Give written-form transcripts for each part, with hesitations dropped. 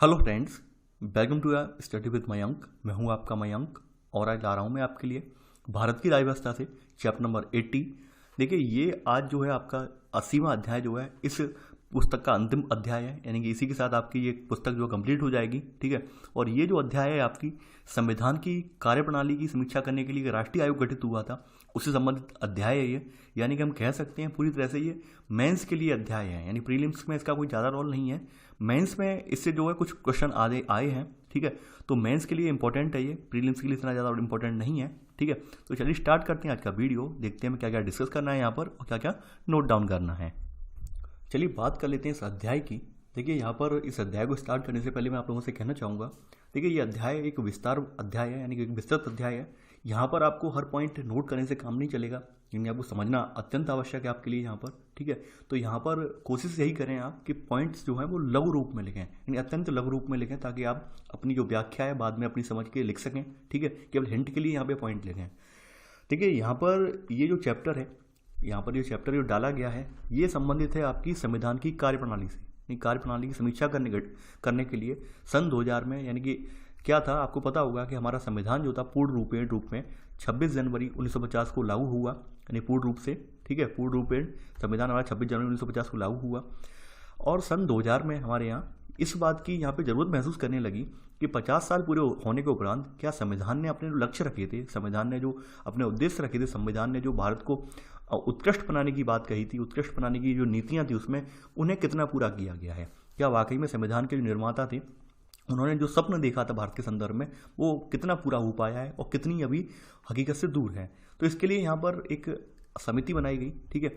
Hello friends, welcome to study with Mayank. मैं हूं आपका मयंक और आज ला रहा हूं मैं आपके लिए भारत की राज्य व्यवस्था से चैप्टर नंबर 80। देखिए, ये आज जो है आपका 80वां अध्याय जो है इस पुस्तक का अंतिम अध्याय है, यानी कि इसी के साथ आपकी ये पुस्तक जो कंप्लीट हो जाएगी। ठीक है, और ये जो अध्याय है आपकी संविधान की कार्यप्रणाली की समीक्षा करने के लिए एक राष्ट्रीय आयोग गठित हुआ था, उससे संबंधित अध्याय है ये। यानी कि हम कह सकते हैं पूरी तरह से ये मेंस के लिए अध्याय है, यानी प्रीलिम्स में इसका कोई ज़्यादा रोल नहीं है। मेंस में इससे जो है कुछ क्वेश्चन आए हैं। ठीक है, तो मेंस के लिए इंपॉर्टेंट है ये, प्रीलिम्स के लिए इतना ज़्यादा इंपॉर्टेंट नहीं है। ठीक है, तो चलिए स्टार्ट करते हैं आज का वीडियो, देखते हैं क्या क्या डिस्कस करना है यहाँ पर और क्या क्या नोट डाउन करना है। चलिए बात कर लेते हैं इस अध्याय की। देखिए, यहाँ पर इस अध्याय को स्टार्ट करने से पहले मैं आप लोगों से कहना चाहूँगा, देखिए ये अध्याय एक विस्तार अध्याय है, यानी कि एक विस्तृत अध्याय है। यहाँ पर आपको हर पॉइंट नोट करने से काम नहीं चलेगा, यानी आपको समझना अत्यंत आवश्यक है आपके लिए यहाँ पर। ठीक है, तो यहाँ पर कोशिश यही करें आप कि पॉइंट्स जो हैं वो लघु रूप में लिखें, यानी अत्यंत लघु रूप में लिखें, ताकि आप अपनी जो व्याख्या है बाद में अपनी समझ के लिख सकें। ठीक है, केवल हिंट के लिए यहाँ पे पॉइंट लिखें। देखिए, यहाँ पर ये जो चैप्टर है, यहाँ पर ये चैप्टर जो डाला गया है ये संबंधित है आपकी संविधान की कार्यप्रणाली से। कार्यप्रणाली की समीक्षा करने के लिए सन 2000 में, यानी कि क्या था आपको पता होगा कि हमारा संविधान जो था पूर्ण रूप में 26 जनवरी 1950 को लागू हुआ, यानी पूर्ण रूप से। ठीक है, पूर्ण रूपेण संविधान हमारा 26 जनवरी 1950 को लागू हुआ। और सन 2000 में हमारे यहाँ इस बात की यहाँ पे ज़रूरत महसूस करने लगी कि 50 साल पूरे होने के उपरांत क्या संविधान ने अपने जो लक्ष्य रखे थे, संविधान ने जो अपने उद्देश्य रखे थे, संविधान ने जो भारत को उत्कृष्ट बनाने की बात कही थी, उत्कृष्ट बनाने की जो नीतियाँ थी उसमें उन्हें कितना पूरा किया गया है। क्या वाकई में संविधान के जो निर्माता थे उन्होंने जो स्वप्न देखा था भारत के संदर्भ में वो कितना पूरा हो पाया है और कितनी अभी हकीकत से दूर है। तो इसके लिए यहाँ पर एक समिति बनाई गई। ठीक है,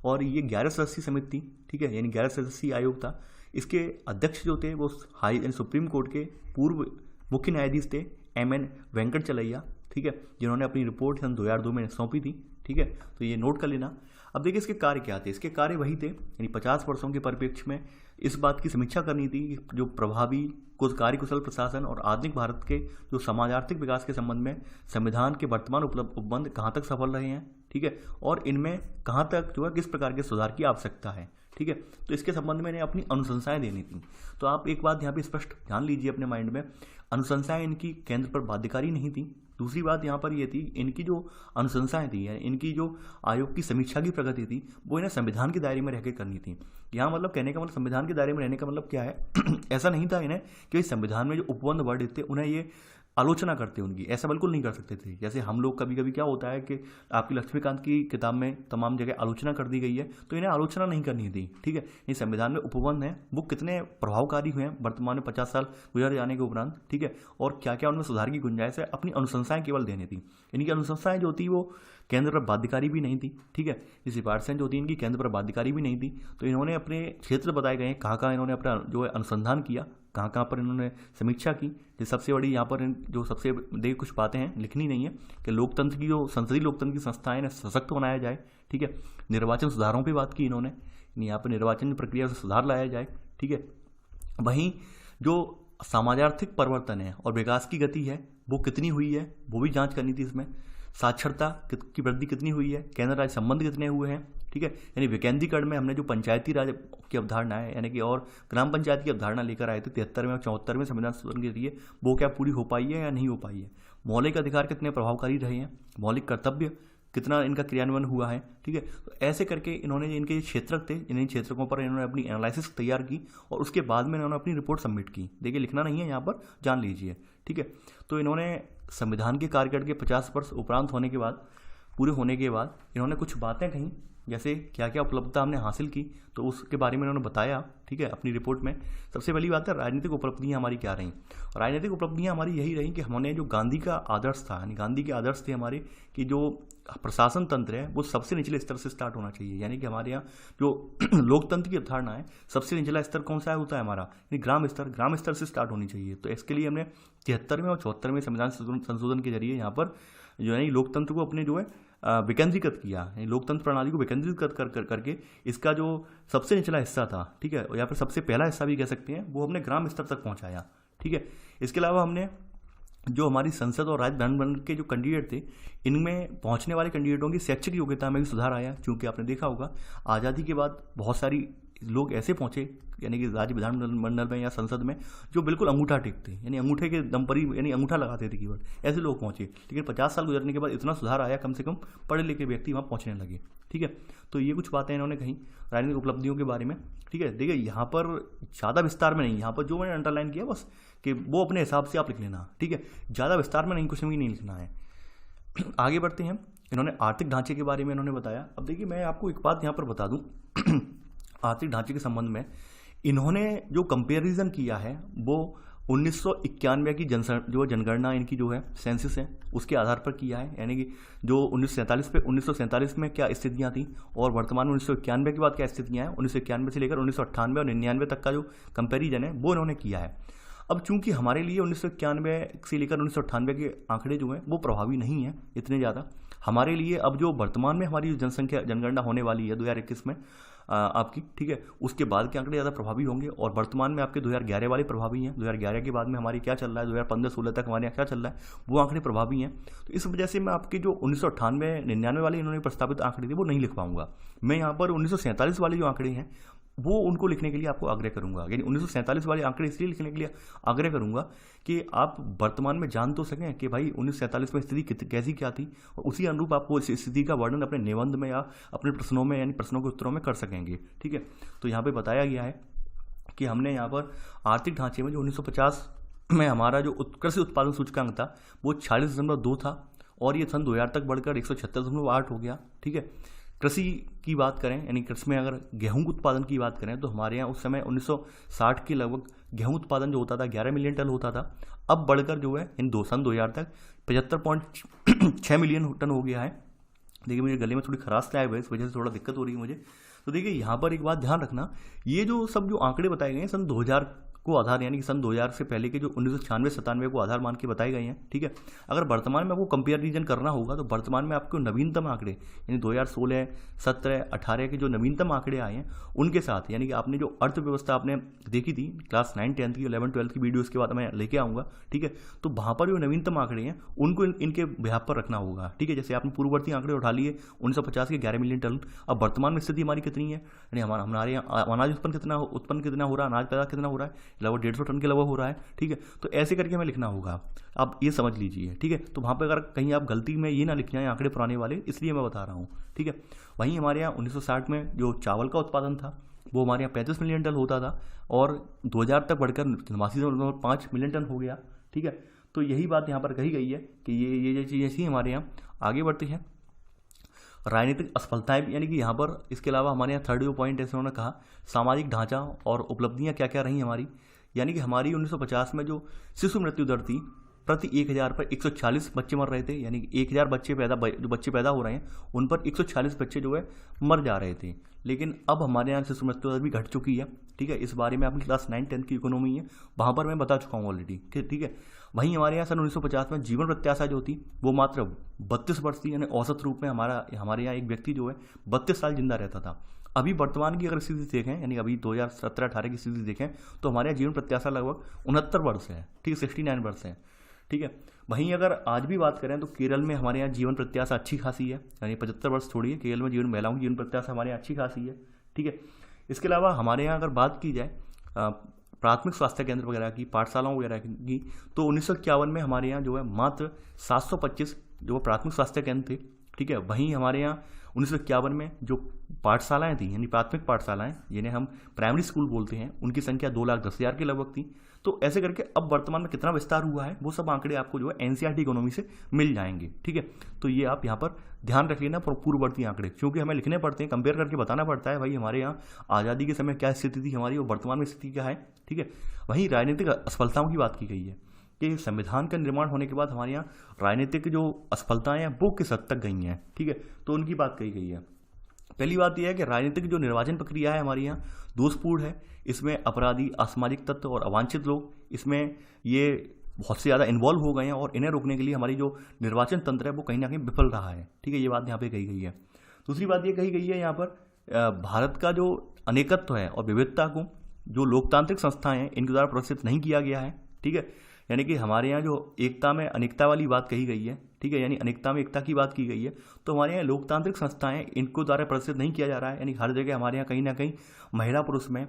और ये 11 सदस्यीय समिति थी। ठीक है, यानी 11 सदस्यीय आयोग था। इसके अध्यक्ष जो थे वो सुप्रीम कोर्ट के पूर्व मुख्य न्यायाधीश थे MN वेंकटचलैया। ठीक है, जिन्होंने अपनी रिपोर्ट सन 2002 में सौंपी थी। ठीक है, तो ये नोट कर लेना। अब देखिए इसके कार्य क्या थे। इसके कार्य वही थे, यानी 50 वर्षों के परिप्रेक्ष्य में इस बात की समीक्षा करनी थी कि जो प्रभावी कार्यकुशल प्रशासन और आधुनिक भारत के जो समाज आर्थिक विकास के संबंध में संविधान के वर्तमान उपबंध कहाँ तक सफल रहे हैं। ठीक है, और इनमें कहाँ तक जो है किस प्रकार के सुधार की आवश्यकता है। ठीक है, तो इसके संबंध में इन्हें अपनी अनुशंसाएं देनी थी। तो आप एक बात यहाँ पे स्पष्ट ध्यान लीजिए अपने माइंड में, अनुशंसाएं इनकी केंद्र पर बाध्यकारी नहीं थी। दूसरी बात यहाँ पर ये थी, इनकी जो अनुशंसाएं थी, इनकी जो आयोग की समीक्षा की प्रगति थी वो इन्हें संविधान के दायरे में रहकर करनी थी। यहाँ मतलब कहने का मतलब संविधान के दायरे में रहने का मतलब क्या है ऐसा नहीं था इन्हें कि संविधान में जो उपबंध वर्ड थे उन्हें ये आलोचना करते उनकी, ऐसा बिल्कुल नहीं कर सकते थे। जैसे हम लोग कभी कभी क्या होता है कि आपकी लक्ष्मीकांत की किताब में तमाम जगह आलोचना कर दी गई है, तो इन्हें आलोचना नहीं करनी थी। ठीक है, ये संविधान में उपबंध हैं वो कितने प्रभावकारी हुए हैं वर्तमान में 50 साल गुजर जाने के उपरांत। ठीक है, और क्या क्या उनमें सुधार की गुंजाइश है, अपनी अनुशंसाएं केवल देनी थी। इनकी अनुशंसाएं जो थी वो केंद्र पर बाध्यकारी भी नहीं थी। ठीक है, ये सिफारिशें जो थी इनकी केंद्र पर बाध्यकारी भी नहीं थी। तो इन्होंने अपने क्षेत्र बताए गए कहाँ कहाँ इन्होंने अपना जो है अनुसंधान किया, कहाँ कहाँ पर इन्होंने समीक्षा की। ये सबसे बड़ी यहाँ पर जो सबसे देखिए कुछ बातें हैं लिखनी नहीं है कि लोकतंत्र की जो संसदीय लोकतंत्र की संस्थाएं सशक्त बनाया जाए। ठीक है, निर्वाचन सुधारों पर बात की इन्होंने, यहाँ पर निर्वाचन प्रक्रिया से सुधार लाया जाए। ठीक है, वहीं जो सामाजिक परिवर्तन है और विकास की गति है वो कितनी हुई है वो भी जांच करनी थी। इसमें साक्षरता की वृद्धि कितनी हुई है, केंद्र राज्य संबंध कितने हुए हैं। ठीक है, यानी विकेंद्रीकरण में हमने जो पंचायती राज की अवधारणा है, यानी कि और ग्राम पंचायत की अवधारणा लेकर आए थे 73वें और 74वें संविधान संशोधन के जरिए, वो क्या पूरी हो पाई है या नहीं हो पाई है। मौलिक अधिकार कितने प्रभावकारी रहे हैं, मौलिक कर्तव्य कितना इनका क्रियान्वयन हुआ है। ठीक है, तो ऐसे करके इन्होंने इनके क्षेत्र थे, इन क्षेत्रों पर इन्होंने अपनी एनालिसिस तैयार की और उसके बाद में इन्होंने अपनी रिपोर्ट सबमिट की। देखिए लिखना नहीं है यहाँ पर, जान लीजिए। ठीक है, तो इन्होंने संविधान के कार्यकाल के 50 वर्ष उपरांत होने के बाद, पूरे होने के बाद इन्होंने कुछ बातें कहीं, जैसे क्या क्या उपलब्धता हमने हासिल की तो उसके बारे में इन्होंने बताया। ठीक है, अपनी रिपोर्ट में सबसे पहली बात है राजनीतिक उपलब्धियां हमारी क्या रहीं। राजनीतिक उपलब्धियां हमारी यही रहीं कि हमने जो गांधी का आदर्श था, यानी गांधी के आदर्श थे हमारे कि जो प्रशासन तंत्र है वो सबसे निचले स्तर से स्टार्ट होना चाहिए। यानी कि हमारे यहाँ जो लोकतंत्र की अवधारणा है सबसे निचला स्तर कौन सा होता है हमारा, यानी ग्राम स्तर से स्टार्ट होनी चाहिए। तो इसके लिए हमने 73वें और 74वें संविधान संशोधन के जरिए यहाँ पर जो है लोकतंत्र को अपने जो है विकेंद्रीकृत किया, लोकतंत्र प्रणाली को विकेंद्रीकृत करके इसका जो सबसे निचला हिस्सा था, ठीक है, या फिर सबसे पहला हिस्सा भी कह सकते हैं, वो हमने ग्राम स्तर तक पहुंचाया। ठीक है, इसके अलावा हमने जो हमारी संसद और राज्य विधानमंडल के जो कैंडिडेट थे इनमें पहुंचने वाले कैंडिडेटों की शैक्षिक योग्यता में भी सुधार आया। क्योंकि आपने देखा होगा आज़ादी के बाद बहुत सारी लोग ऐसे पहुंचे यानी कि राज्य विधानमंडल में या संसद में जो बिल्कुल अंगूठा टेकते, यानी अंगूठे के दम पर ही यानी अंगूठा लगाते थे केवल, ऐसे लोग पहुंचे। लेकिन 50 साल गुजरने के बाद इतना सुधार आया, कम से कम पढ़े लिखे व्यक्ति वहाँ पहुँचने लगे। ठीक है, तो ये कुछ बातें इन्होंने कही राजनीतिक उपलब्धियों के बारे में। ठीक है, देखिए यहाँ पर ज़्यादा विस्तार में नहीं, यहाँ पर जो मैंने अंडरलाइन किया बस कि वो अपने हिसाब से आप लिख लेना। ठीक है, ज़्यादा विस्तार में नहीं, कुछ भी नहीं लिखना है। आगे बढ़ते हैं। इन्होंने आर्थिक ढांचे के बारे में इन्होंने बताया। अब देखिए मैं आपको एक बात यहाँ पर बता दूं आर्थिक ढांचे के संबंध में इन्होंने जो कंपैरिजन किया है वो 1991 की जो जनगणना इनकी जो है सेंसस है उसके आधार पर किया है। यानी कि जो 1947 में क्या स्थितियाँ थी और वर्तमान में 1991 के बाद क्या स्थितियाँ हैं, 1991 से लेकर 1998 और 99 तक का जो कंपैरिजन है वो इन्होंने किया है। अब चूंकि हमारे लिए 1991 से लेकर 1998 के आंकड़े जो हैं वो प्रभावी नहीं हैं इतने ज़्यादा हमारे लिए। अब जो वर्तमान में हमारी जनसंख्या जनगणना होने वाली है 2021 में आपकी, ठीक है, उसके बाद के आंकड़े ज़्यादा प्रभावी होंगे और वर्तमान में आपके 2011 वाले प्रभावी हैं। 2011 के बाद में हमारी क्या चल रहा है, 2015-16 तक हमारे यहाँ क्या चल रहा है, वो आंकड़े प्रभावी हैं। तो इस वजह से मैं आपके जो 1998-99 वाले इन्होंने प्रस्तावित आंकड़े थे वो नहीं लिख पाऊंगा। मैं यहाँ पर 1947 वाले जो आंकड़े हैं वो उनको लिखने के लिए आपको आग्रह करूंगा। यानी 1947 वाले आंकड़े इसलिए लिखने के लिए आग्रह करूंगा कि आप वर्तमान में जान तो सकें कि भाई 1947 में स्थिति कैसी क्या थी और उसी अनुरूप आपको इस स्थिति का वर्णन अपने निबंध में या अपने प्रश्नों में यानी प्रश्नों के उत्तरों में कर सकेंगे। ठीक है, तो यहाँ पे बताया गया है कि हमने यहाँ पर आर्थिक ढांचे में जो 1950 में हमारा जो कृषि उत्पादन सूचकांक था वो 46.2 था और ये सन 2000 तक बढ़कर 176.8 हो गया। ठीक है, कृषि की बात करें यानी कृषि में अगर गेहूं उत्पादन की बात करें तो हमारे यहाँ उस समय 1960 के लगभग गेहूं उत्पादन जो होता था 11 मिलियन टन होता था। अब बढ़कर जो है सन 2000 तक 75.6 मिलियन टन हो गया है। देखिए मेरे गले में थोड़ी खराश आए हुए इस वजह से थोड़ा दिक्कत हो रही है मुझे। तो देखिए यहाँ पर एक बात ध्यान रखना, ये जो सब जो आंकड़े बताए गए हैं सन 2000 को आधार यानी कि सन 2000 से पहले के जो 1996-97 को आधार मान के बताए गए हैं। ठीक है, अगर वर्तमान में आपको कंपेरिजन करना होगा तो वर्तमान में आपको नवीनतम आंकड़े यानी 2016, 17, 18 के जो नवीनतम आंकड़े आए हैं उनके साथ यानी कि आपने जो अर्थव्यवस्था आपने देखी थी क्लास 9, 10 की, 11, 12 की वीडियोज़ के बाद मैं लेके आऊँगा। ठीक है, तो वहाँ पर जो नवीनतम आंकड़े हैं उनको इनके बिहाफ पर रखना होगा। ठीक है, जैसे आपने पूर्ववर्ती आंकड़े उठा लिए 1950 के 11 मिलियन टन, अब वर्तमान में स्थिति हमारी कितनी है यानी हमारे यहाँ अनाज उत्पन्न कितना हो रहा है, अनाज पैदा कितना हो रहा है, लगभग 150 टन के लगभग हो रहा है। ठीक है, तो ऐसे करके हमें लिखना होगा, आप ये समझ लीजिए। ठीक है, तो वहाँ पर अगर कहीं आप गलती में ये ना लिख जाएं आंकड़े पुराने वाले, इसलिए मैं बता रहा हूँ। ठीक है, वहीं हमारे यहाँ 1960 में जो चावल का उत्पादन था वो हमारे यहाँ 35 मिलियन टन होता था और 2000 तक बढ़कर 89.5 मिलियन टन हो गया। ठीक है, तो यही बात यहाँ पर कही गई है कि ये चीज़ ऐसी हमारे यहाँ। आगे बढ़ते हैं, राजनीतिक असफलताएं यानी कि यहाँ पर इसके अलावा हमारे यहाँ थर्ड जो पॉइंट ऐसे उन्होंने कहा सामाजिक ढांचा और उपलब्धियाँ क्या क्या रही हमारी। यानी कि हमारी 1950 में जो शिशु मृत्यु दर थी प्रति 1000 पर 140 बच्चे मर रहे थे, यानी कि 1000 बच्चे पैदा हो रहे हैं उन पर 140 बच्चे जो है मर जा रहे थे। लेकिन अब हमारे यहाँ शिशु मृत्यु दर भी घट चुकी है। ठीक है, इस बारे में आपकी क्लास 9, 10 की इकोनॉमी है वहाँ पर मैं बता चुका हूँ ऑलरेडी। ठीक है, वहीं हमारे यहाँ सन 1950 में जीवन प्रत्याशा जो थी वो मात्र 32 वर्ष थी, यानी औसत रूप में हमारे यहाँ एक व्यक्ति जो है 32 साल जिंदा रहता था। अभी वर्तमान की अगर स्थिति देखें यानी अभी 2017-18 की स्थिति देखें तो हमारे यहाँ जीवन प्रत्याशा लगभग 69 वर्ष है। ठीक है, 69 वर्ष है। ठीक है, वहीं अगर आज भी बात करें तो केरल में हमारे यहाँ जीवन प्रत्याशा अच्छी खासी है, यानी 75 वर्ष थोड़ी है। केरल में महिलाओं की जीवन प्रत्याशा हमारे यहाँ अच्छी खासी है। ठीक है, इसके अलावा हमारे यहाँ अगर बात की जाए प्राथमिक स्वास्थ्य केंद्र वगैरह की, पाठशालाओं वगैरह की, तो 1951 में हमारे यहाँ जो है मात्र 725 जो प्राथमिक स्वास्थ्य केंद्र थे। ठीक है, वहीं हमारे यहाँ 1951 में जो पाठशालाएं थी यानी प्राथमिक पाठशालाएं जिन्हें हम प्राइमरी स्कूल बोलते हैं उनकी संख्या 2,10,000 के लगभग थी। तो ऐसे करके अब वर्तमान में कितना विस्तार हुआ है वो सब आंकड़े आपको जो है एनसीईआरटी इकोनॉमी से मिल जाएंगे। ठीक है, तो ये आप यहाँ पर ध्यान रख लेना पूर्ववर्ती आंकड़े, क्योंकि हमें लिखने पड़ते हैं, कंपेयर करके बताना पड़ता है भाई हमारे यहाँ आज़ादी के समय क्या स्थिति थी हमारी और वर्तमान में स्थिति क्या है। ठीक है, वहीं राजनीतिक असफलताओं की बात की गई है कि संविधान का निर्माण होने के बाद हमारे यहाँ राजनीतिक जो असफलताएं हैं वो किस हद तक गई हैं। ठीक है, तो उनकी बात कही गई है। पहली बात यह है कि राजनीतिक जो निर्वाचन प्रक्रिया है हमारे यहाँ दोषपूर्ण है। इसमें अपराधी, असामाजिक तत्व और अवांछित लोग इसमें ये बहुत से ज़्यादा इन्वॉल्व हो गए हैं और इन्हें रोकने के लिए हमारी जो निर्वाचन तंत्र है वो कहीं ना कहीं विफल रहा है। ठीक है, ये बात यहाँ पे कही गई है। दूसरी बात ये कही गई है यहाँ पर भारत का जो अनेकत्व है और विविधता को जो लोकतांत्रिक संस्थाएं हैं इनके द्वारा प्रदर्शित नहीं किया गया है। ठीक है, यानी कि हमारे यहाँ जो एकता में अनेकता वाली बात कही गई है ठीक है, यानी अनेकता में एकता की बात की गई है। तो हमारे यहाँ लोकतांत्रिक संस्थाएं इनको द्वारा प्रदर्शित नहीं किया जा रहा है, यानी हर जगह हमारे यहाँ कहीं ना कहीं महिला पुरुष में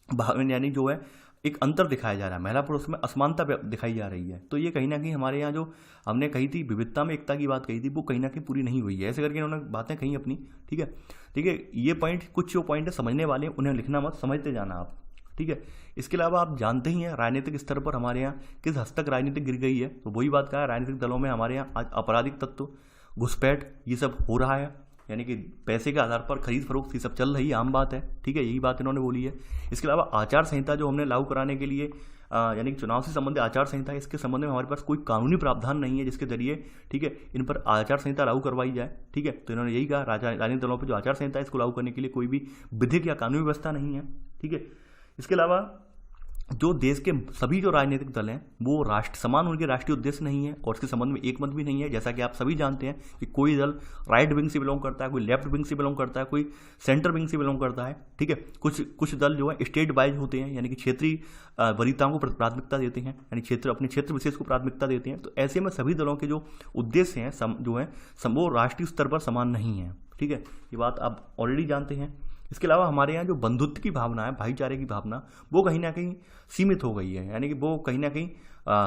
यानी जो है एक अंतर दिखाया जा रहा है, महिला पुरुष में असमानता दिखाई जा रही है। तो ये कहीं ना कहीं हमारे यहाँ जो हमने कही थी विविधता में एकता की बात कही थी, वो कहीं ना कहीं पूरी नहीं हुई है। ऐसे करके इन्होंने बातें कही अपनी, ठीक है। ठीक है, ये पॉइंट, कुछ जो पॉइंट है समझने वाले हैं उन्हें लिखना मत, समझते जाना आप, ठीक है। इसके अलावा आप जानते ही हैं राजनीतिक स्तर पर हमारे यहाँ किस हद तक राजनीति गिर गई है। तो वही बात कहा है, राजनीतिक दलों में हमारे यहाँ आज आपराधिक तत्व, घुसपैठ, ये सब हो रहा है, यानी कि पैसे के आधार पर खरीद फरोख्त ये सब चल रही, आम बात है, ठीक है। यही बात इन्होंने बोली है। इसके अलावा आचार संहिता जो हमने लागू कराने के लिए यानी कि चुनाव से संबंधित आचार संहिता, इसके संबंध में हमारे पास कोई कानूनी प्रावधान नहीं है जिसके जरिए, ठीक है, इन पर आचार संहिता लागू करवाई जाए, ठीक है। तो इन्होंने यही कहा, राजनीतिक दलों पर जो आचार संहिता है इसको लागू करने के लिए कोई भी विधिक या कानूनी व्यवस्था नहीं है, ठीक है। इसके अलावा जो देश के सभी जो राजनीतिक दल हैं वो समान उनके राष्ट्रीय उद्देश्य नहीं है और इसके संबंध में एक मत भी नहीं है। जैसा कि आप सभी जानते हैं कि कोई दल राइट विंग से बिलोंग करता है, कोई लेफ्ट विंग से बिलोंग करता है, कोई सेंटर विंग से बिलोंग करता है, ठीक है। कुछ दल जो है स्टेट वाइज होते हैं, यानी कि क्षेत्रीय वरीयताओं को प्राथमिकता देते हैं, यानी अपने क्षेत्र विशेष को प्राथमिकता देते हैं। तो ऐसे में सभी दलों के जो उद्देश्य हैं जो है वो राष्ट्रीय स्तर पर समान नहीं है, ठीक है। ये बात आप ऑलरेडी जानते हैं। इसके अलावा हमारे यहाँ जो बंधुत्व की भावना है, भाईचारे की भावना, वो कहीं ना कहीं सीमित हो गई है, यानी कि वो कहीं ना कहीं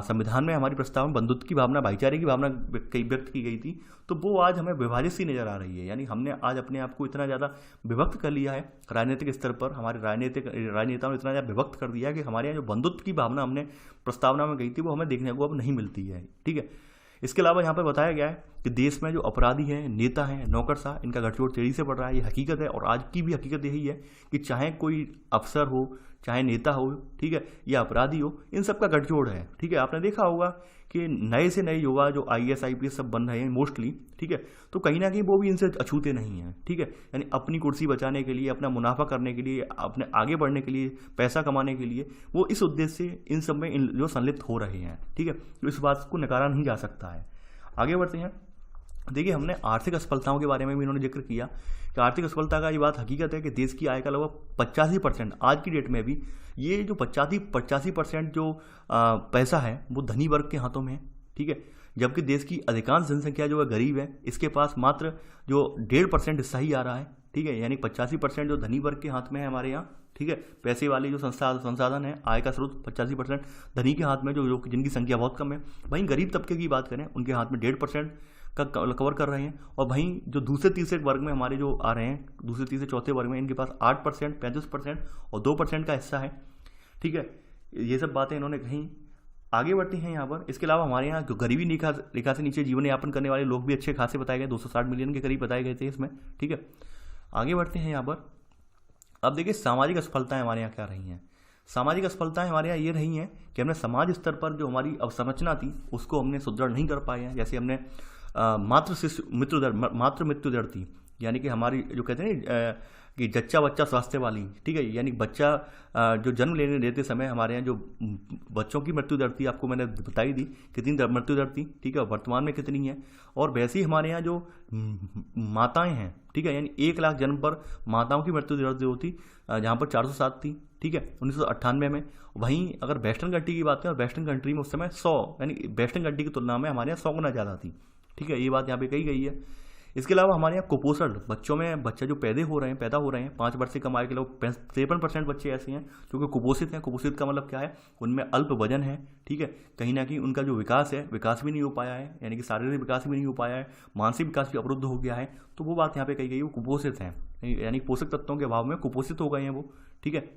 संविधान में हमारी प्रस्ताव में बंधुत्व की भावना, भाईचारे की भावना व्यक्त की गई थी, तो वो आज हमें विभाजित सी नजर आ रही है। यानी हमने आज अपने आप को इतना ज़्यादा विभक्त कर लिया है राजनीतिक स्तर पर, हमारे राजनेताओं ने इतना ज़्यादा विभक्त कर दिया है कि हमारे यहाँ जो बंधुत्व की भावना हमने प्रस्तावना में गई थी वो हमें देखने को अब नहीं मिलती है, ठीक है। इसके अलावा यहाँ पर बताया गया है कि देश में जो अपराधी हैं, नेता हैं, नौकरशाह, इनका गठजोड़ तेजी से बढ़ रहा है। ये हकीकत है और आज की भी हकीकत यही है कि चाहे कोई अफसर हो, चाहे नेता हो, ठीक है, या अपराधी हो, इन सब का गठजोड़ है, ठीक है। आपने देखा होगा कि नए से नए युवा जो IAS IPS सब बन रहे हैं मोस्टली, ठीक है, तो कहीं ना कहीं वो भी इनसे अछूते नहीं हैं, ठीक है। यानी अपनी कुर्सी बचाने के लिए, अपना मुनाफा करने के लिए, अपने आगे बढ़ने के लिए, पैसा कमाने के लिए, वो इस उद्देश्य से इन सब में जो संलिप्त हो रहे हैं, ठीक है। तो इस बात को नकारा नहीं जा सकता है। आगे बढ़ते हैं। देखिए, हमने आर्थिक असफलताओं के बारे में भी इन्होंने जिक्र किया कि आर्थिक असफलता का ये बात हकीकत है कि देश की आय का लगभग 85% आज की डेट में भी ये जो 85% जो पैसा है वो धनी वर्ग के हाथों में है, ठीक है। जबकि देश की अधिकांश जनसंख्या जो है गरीब है, इसके पास मात्र जो 1.5% हिस्सा ही आ रहा है, ठीक है। यानी 85% जो धनी वर्ग के हाथ में है हमारे यहाँ, ठीक है। पैसे वाले जो संसाधन है, आय का स्रोत 85% धनी के हाथ में, जो जिनकी संख्या बहुत कम है। वहीं गरीब तबके की बात करें, उनके हाथ में 1.5% का कवर कर रहे हैं। और वहीं जो दूसरे तीसरे वर्ग में हमारे जो आ रहे हैं, दूसरे तीसरे चौथे वर्ग में, इनके पास 8%, 35% और 2% का हिस्सा है, ठीक है। ये सब बातें इन्होंने कहीं। आगे बढ़ते हैं यहाँ पर। इसके अलावा हमारे यहाँ जो गरीबी रेखा से नीचे जीवन यापन करने वाले लोग भी अच्छे खासे बताए गए, 260 मिलियन के करीब बताए गए थे इसमें, ठीक है। आगे बढ़ते हैं यहाँ पर। अब देखिए, सामाजिक असफलताएं हमारे यहाँ क्या रही हैं। सामाजिक असफलताएं हमारे यहाँ ये रही हैं कि हमने समाज स्तर पर जो हमारी अवसंरचना थी उसको हमने सुदृढ़ नहीं कर पाए हैं। जैसे हमने मातृ मृत्यु दर थी, यानी कि हमारी जो कहते हैं कि जच्चा बच्चा स्वास्थ्य वाली, ठीक है, यानी बच्चा जो जन्म लेने देते समय हमारे यहाँ जो बच्चों की मृत्यु दर थी, आपको मैंने बताई दी कितनी मृत्यु दर थी, ठीक है, वर्तमान में कितनी है। और वैसे ही हमारे यहाँ जो माताएं हैं, ठीक है, यानी 1 लाख जन्म पर माताओं की मृत्यु दर जो थी, जहाँ पर 407 थी, ठीक है, 1998 में। वहीं अगर वेस्टर्न कंट्री की बात करें, वेस्टर्न कंट्री में उस समय 100, यानी वेस्टर्न कंट्री की तुलना में हमारे यहाँ 100 गुना ज़्यादा थी, ठीक है। ये बात यहाँ पे कही गई है। इसके अलावा हमारे यहाँ कुपोषण, बच्चे जो पैदा हो रहे हैं 5 वर्ष से कम आयु के लोग 53% बच्चे ऐसे हैं जो कि कुपोषित हैं। कुपोषित का मतलब क्या है, उनमें अल्प वजन है, ठीक है। कहीं ना कहीं उनका जो विकास है, विकास भी नहीं हो पाया है, यानी कि शारीरिक विकास भी नहीं हो पाया है, मानसिक विकास भी अवरुद्ध हो गया है। तो वो बात यहाँ पे कही गई, वो कुपोषित हैं, यानी पोषक तत्वों के अभाव में कुपोषित हो गए हैं वो, ठीक है।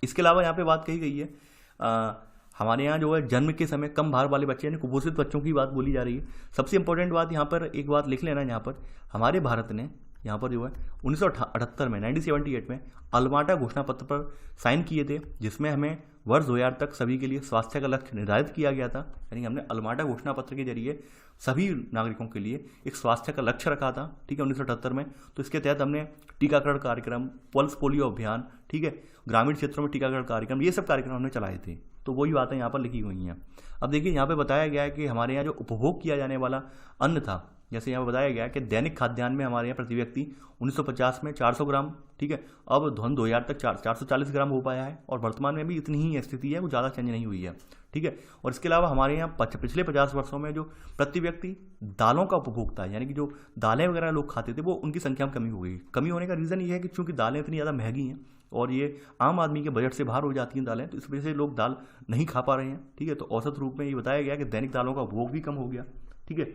इसके अलावा यहाँ पे बात कही गई है हमारे यहाँ जो है जन्म के समय कम भार वाले बच्चे, यानी कुपोषित बच्चों की बात बोली जा रही है। सबसे इंपॉर्टेंट बात यहाँ पर एक बात लिख लेना, यहाँ पर हमारे भारत ने यहाँ पर जो है 1978 में 1978 में अलमाटा घोषणा पत्र पर साइन किए थे, जिसमें हमें वर्ष 2000 तक सभी के लिए स्वास्थ्य का लक्ष्य निर्धारित किया गया था। यानी हमने अलमाटा घोषणा पत्र के जरिए सभी नागरिकों के लिए एक स्वास्थ्य का लक्ष्य रखा था, ठीक है, 1978 में। तो इसके तहत हमने टीकाकरण कार्यक्रम, पल्स पोलियो अभियान, ठीक है, ग्रामीण क्षेत्रों में टीकाकरण कार्यक्रम, ये सब कार्यक्रम हमने चलाए थे। तो वही बातें यहाँ पर लिखी हुई हैं। अब देखिए, यहाँ पे बताया गया है कि हमारे यहाँ जो उपभोग किया जाने वाला अन्न था, जैसे यहाँ बताया गया है कि दैनिक खाद्यान्न में हमारे यहाँ प्रति व्यक्ति 1950 में 400 ग्राम, ठीक है, अब 2000 तक 440 ग्राम हो पाया है, और वर्तमान में भी इतनी ही स्थिति है, वो ज़्यादा चेंज नहीं हुई है, ठीक है। और इसके अलावा हमारे यहाँ पिछले 50 वर्षों में जो प्रति व्यक्ति दालों का उपभोक्ता है, यानी कि जो दालें वगैरह लोग खाते थे, वो उनकी संख्या में कमी हो गई। कमी होने का रीज़न ये है कि चूंकि दालें इतनी ज़्यादा महंगी हैं और ये आम आदमी के बजट से बाहर हो जाती हैं दालें, तो इस वजह से लोग दाल नहीं खा पा रहे हैं, ठीक है। तो औसत रूप में ये बताया गया कि दैनिक दालों का उपभोग भी कम हो गया, ठीक है।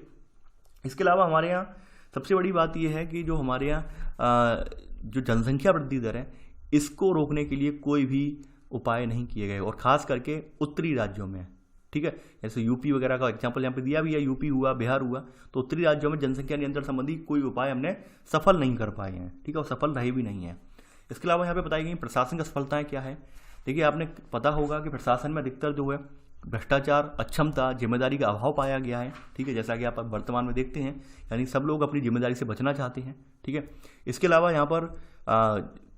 इसके अलावा हमारे यहाँ सबसे बड़ी बात यह है कि जो हमारे यहाँ जो जनसंख्या वृद्धि दर है, इसको रोकने के लिए कोई भी उपाय नहीं किए गए, और ख़ास करके उत्तरी राज्यों में, ठीक है। जैसे यूपी वगैरह का एग्जाम्पल यहाँ पे दिया भी है, यूपी हुआ, बिहार हुआ, तो उत्तरी राज्यों में जनसंख्या नियंत्रण संबंधी कोई उपाय हमने सफल नहीं कर पाए हैं, ठीक है, और सफल रहे भी नहीं है। इसके अलावा यहाँ पे बताई गई प्रशासनिक असफलताएं क्या है। देखिए, आपने पता होगा कि प्रशासन में अधिकतर जो है भ्रष्टाचार, अक्षमता, जिम्मेदारी का अभाव पाया गया है, ठीक है, जैसा कि आप वर्तमान में देखते हैं, यानी सब लोग अपनी जिम्मेदारी से बचना चाहते हैं, ठीक है। इसके अलावा यहाँ पर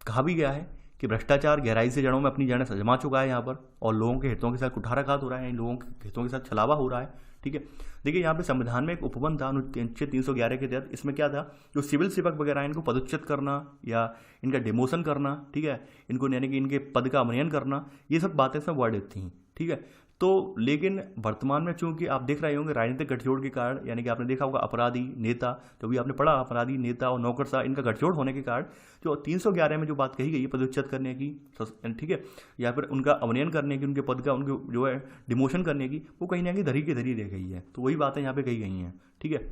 कहा भी गया है कि भ्रष्टाचार गहराई से जड़ों में अपनी जड़ें जमा चुका है यहाँ पर, और लोगों के हितों के साथ कुठाराघात हो रहा है, लोगों के हितों के साथ छलावा हो रहा है, ठीक है। देखिए, यहाँ पे संविधान में एक उपबंध था अनुच्छेद 311 के तहत। इसमें क्या था, जो सिविल सेवक वगैरह इनको पदच्युत करना या इनका डिमोशन करना, ठीक है, इनको यानी कि इनके पद का अवनयन करना, ये सब बातें इसमें वर्डित थी, ठीक है। तो लेकिन वर्तमान में चूंकि आप देख रहे होंगे राजनीतिक गठजोड़ के कारण, यानी कि आपने देखा होगा अपराधी नेता, जो भी आपने पढ़ा, अपराधी नेता और नौकरशाह, इनका गठजोड़ होने के कारण जो 311 में जो बात कही गई है पदच्युत करने की, ठीक है, या फिर उनका अवनयन करने की, उनके पद का उनके जो है डिमोशन करने की, वो कहीं ना कहीं धरी की धरी रह गई है। तो वही बातें यहाँ पे कही गई हैं, ठीक है।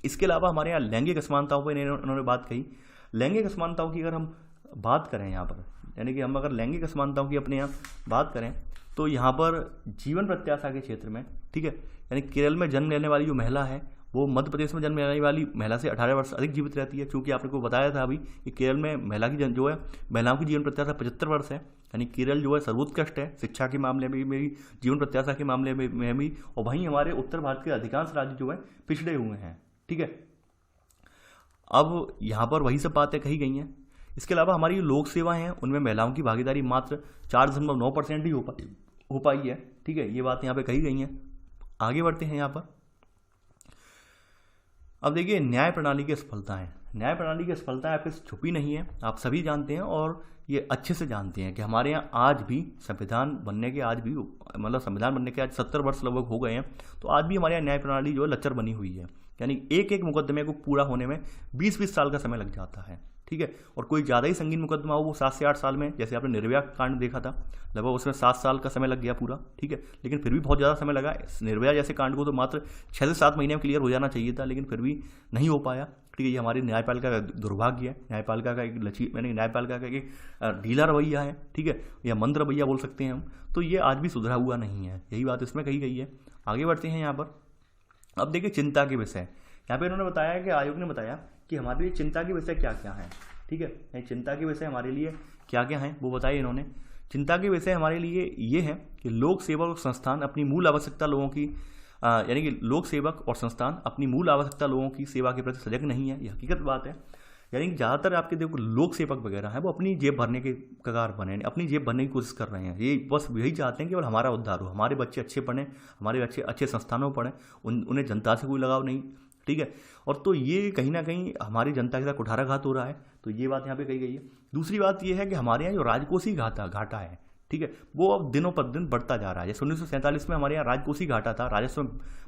इसके अलावा हमारे यहाँ लैंगिक असमानताओं पर उन्होंने बात कही। लैंगिक असमानताओं की अगर हम बात करें यहाँ पर, यानी कि हम अगर लैंगिक असमानताओं की अपने यहाँ बात करें, तो यहाँ पर जीवन प्रत्याशा के क्षेत्र में, ठीक है, यानी केरल में जन्म लेने वाली जो महिला है, वो मध्य प्रदेश में जन्म लेने वाली महिला से 18 वर्ष अधिक जीवित रहती है। चूँकि आपने को बताया था अभी कि केरल में महिला की जो है महिलाओं की जीवन प्रत्याशा 75 वर्ष है, यानी केरल जो है सर्वोत्कृष्ट है शिक्षा के मामले में भी, मेरी जीवन प्रत्याशा के मामले में भी, और वहीं हमारे उत्तर भारत के अधिकांश राज्य जो है पिछड़े हुए हैं, ठीक है। अब यहाँ पर वही सब बातें कही गई हैं। इसके अलावा हमारी लोक सेवाएं हैं, उनमें महिलाओं की भागीदारी मात्र 4.9% ही हो पाई है, ठीक है, ये बात यहाँ पे कही गई हैं। आगे बढ़ते हैं यहाँ पर। अब देखिए, न्याय प्रणाली की असफलताएं। न्याय प्रणाली की असफलताएं आपके छुपी नहीं है, आप सभी जानते हैं और ये अच्छे से जानते हैं कि हमारे यहाँ आज भी संविधान बनने के आज 70 वर्ष लगभग हो गए हैं, तो आज भी हमारे यहाँ न्याय प्रणाली जो है लच्चर बनी हुई है, यानी एक एक मुकदमे को पूरा होने में 20-20 साल का समय लग जाता है, ठीक है। और कोई ज़्यादा ही संगीन मुकदमा हो वो 7 से 8 साल में, जैसे आपने निर्भया कांड देखा था, लगभग उसमें 7 साल का समय लग गया पूरा, ठीक है, लेकिन फिर भी बहुत ज़्यादा समय लगा। निर्भया जैसे कांड को तो मात्र 6 से 7 महीने में क्लियर हो जाना चाहिए था, लेकिन फिर भी नहीं हो पाया, ठीक है। ये हमारी न्यायपालिका का दुर्भाग्य है, न्यायपालिका का एक न्यायपालिका का एक ढीला रवैया है, ठीक है, या मंद रवैया बोल सकते हैं हम। तो ये आज भी सुधरा हुआ नहीं है, यही बात इसमें कही गई है। आगे बढ़ते हैं यहाँ पर। अब देखिए, चिंता के विषय। यहाँ पे इन्होंने बताया कि आयोग ने बताया कि हमारे लिए चिंता के विषय क्या क्या हैं, ठीक है। चिंता के विषय हमारे लिए क्या क्या हैं वो बताइए इन्होंने। चिंता के विषय हमारे लिए ये है कि लोक सेवक और संस्थान अपनी मूल आवश्यकता लोगों की यानी कि लोक सेवक और संस्थान अपनी मूल आवश्यकता लोगों की सेवा के प्रति सजग नहीं है, ये हकीकत बात है। यानी कि ज़्यादातर आपके देखो लोक सेवक वगैरह हैं, वो अपनी जेब भरने के कगार बने, अपनी जेब भरने की कोशिश कर रहे हैं। ये बस यही चाहते हैं कि केवल हमारा उद्धार हो, हमारे बच्चे अच्छे पढ़ें, हमारे बच्चे अच्छे संस्थानों में पढ़ें, उन्हें जनता से कोई लगाव नहीं, ठीक है। और तो ये कहीं ना कहीं हमारी जनता के साथ कुठाराघात हो रहा है, तो ये बात यहाँ पे कही गई है। दूसरी बात ये है कि हमारे यहाँ जो राजकोषीय घाटा है, ठीक है, वो अब दिनों पर दिन बढ़ता जा रहा है। जैसे 1947 में हमारे यहाँ राजकोषीय घाटा था, राजस्व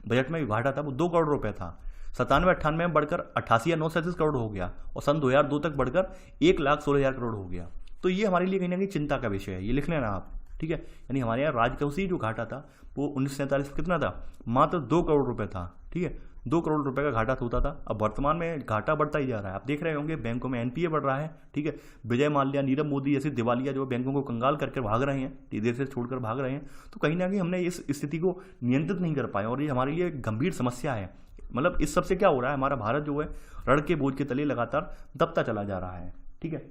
बजट में घाटा था, वो 2 करोड़ रुपए था। 97-98 में बढ़कर 88 या 39 करोड़ हो गया, और सन 2002 तक बढ़कर 1,16,000 करोड़ हो गया। तो ये हमारे लिए कहीं ना कहीं चिंता का विषय है, ये लिख लेना आप, ठीक है। यानी हमारे यहाँ राजकोषीय जो घाटा था वो 1947 में कितना था, मात्र 2 करोड़ रुपए था, ठीक है, 2 करोड़ रुपए का घाटा होता था। अब वर्तमान में घाटा बढ़ता ही जा रहा है, आप देख रहे होंगे बैंकों में एनपीए बढ़ रहा है, ठीक है। विजय माल्या, नीरव मोदी जैसे दिवालिया जो बैंकों को कंगाल करके भाग रहे हैं, देश से छोड़कर भाग रहे हैं। तो कहीं ना कहीं हमने इस स्थिति को नियंत्रित नहीं कर पाए, और ये हमारे लिए गंभीर समस्या है। मतलब इस सबसे क्या हो रहा है, हमारा भारत जो है ऋण के बोझ के तले लगातार दबता चला जा रहा है, ठीक है।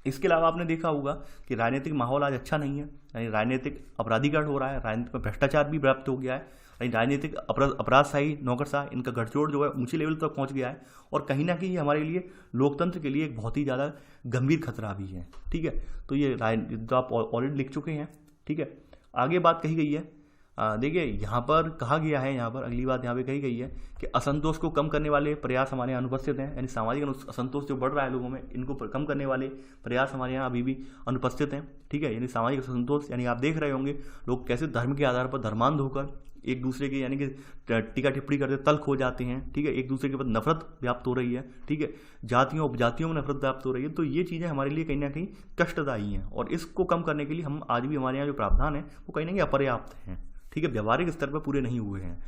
इसके अलावा आपने देखा होगा कि राजनीतिक माहौल आज अच्छा नहीं है, यानी राजनीतिक अपराधीकरण हो रहा है, राजनीतिक में भ्रष्टाचार भी व्याप्त हो गया है, यानी राजनीतिक अपराधशाही, नौकरशाह, इनका गठजोड़ जो है ऊंचे लेवल तक पहुंच गया है, और कहीं ना कहीं हमारे लिए लोकतंत्र के लिए एक बहुत ही ज़्यादा गंभीर खतरा भी है, ठीक है। तो ये तो आप ऑलरेडी लिख चुके हैं, ठीक है। आगे बात कही गई है। देखिए यहाँ पर कहा गया है, यहाँ पर अगली बात यहाँ पे कही गई है कि असंतोष को कम करने वाले प्रयास हमारे यहाँ अनुपस्थित हैं, यानी सामाजिक असंतोष जो बढ़ रहा है लोगों में, इनको कम करने वाले प्रयास हमारे यहाँ अभी भी अनुपस्थित हैं। ठीक है, यानी सामाजिक असंतोष, यानी आप देख रहे होंगे लोग कैसे धर्म के आधार पर धर्मांध होकर एक दूसरे के यानी कि टीका टिप्पणी करते तल्ख हो जाते हैं। ठीक है, एक दूसरे के प्रति नफरत व्याप्त हो रही है। ठीक है, जातियों उपजातियों में नफरत व्याप्त हो रही है। तो ये चीज़ें हमारे लिए कहीं ना कहीं कष्टदायी हैं, और इसको कम करने के लिए हम आज भी हमारे यहाँ जो प्रावधान है वो कहीं ना कहीं अपर्याप्त हैं। ठीक है, व्यवहारिक स्तर पर पूरे नहीं हुए हैं।